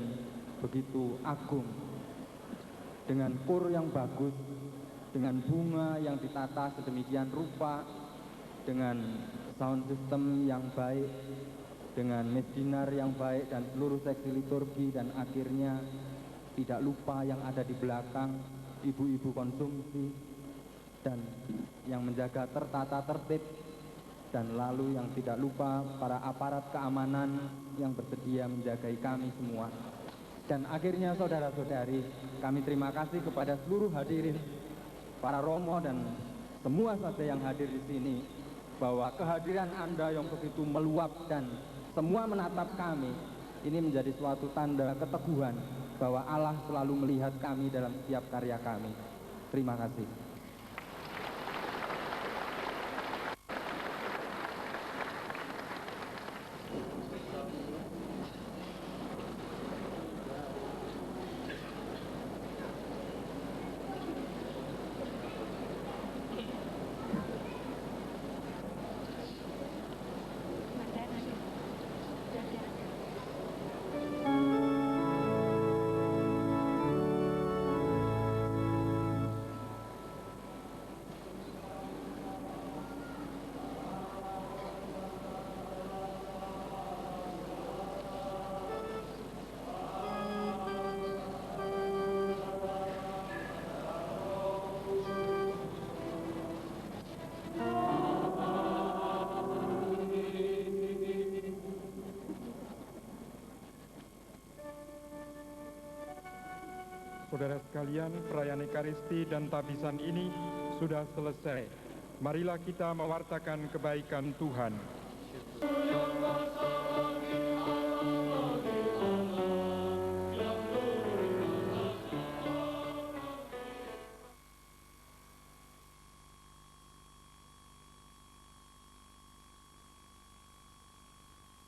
[SPEAKER 7] begitu agung, dengan kur yang bagus, dengan bunga yang ditata sedemikian rupa, dengan sound system yang baik, dengan mesdinar yang baik dan seluruh seksi liturgi, dan akhirnya tidak lupa yang ada di belakang, ibu-ibu konsumsi dan yang menjaga tertata tertib, dan lalu yang tidak lupa para aparat keamanan yang bersedia menjagai kami semua. Dan akhirnya saudara-saudari, kami terima kasih kepada seluruh hadirin, para romo dan semua saja yang hadir di sini, bahwa kehadiran Anda yang begitu meluap dan semua menatap kami, ini menjadi suatu tanda keteguhan bahwa Allah selalu melihat kami dalam setiap karya kami. Terima kasih.
[SPEAKER 2] Saudara sekalian, perayaan Ekaristi dan tabisan ini sudah selesai. Marilah kita mewartakan kebaikan Tuhan.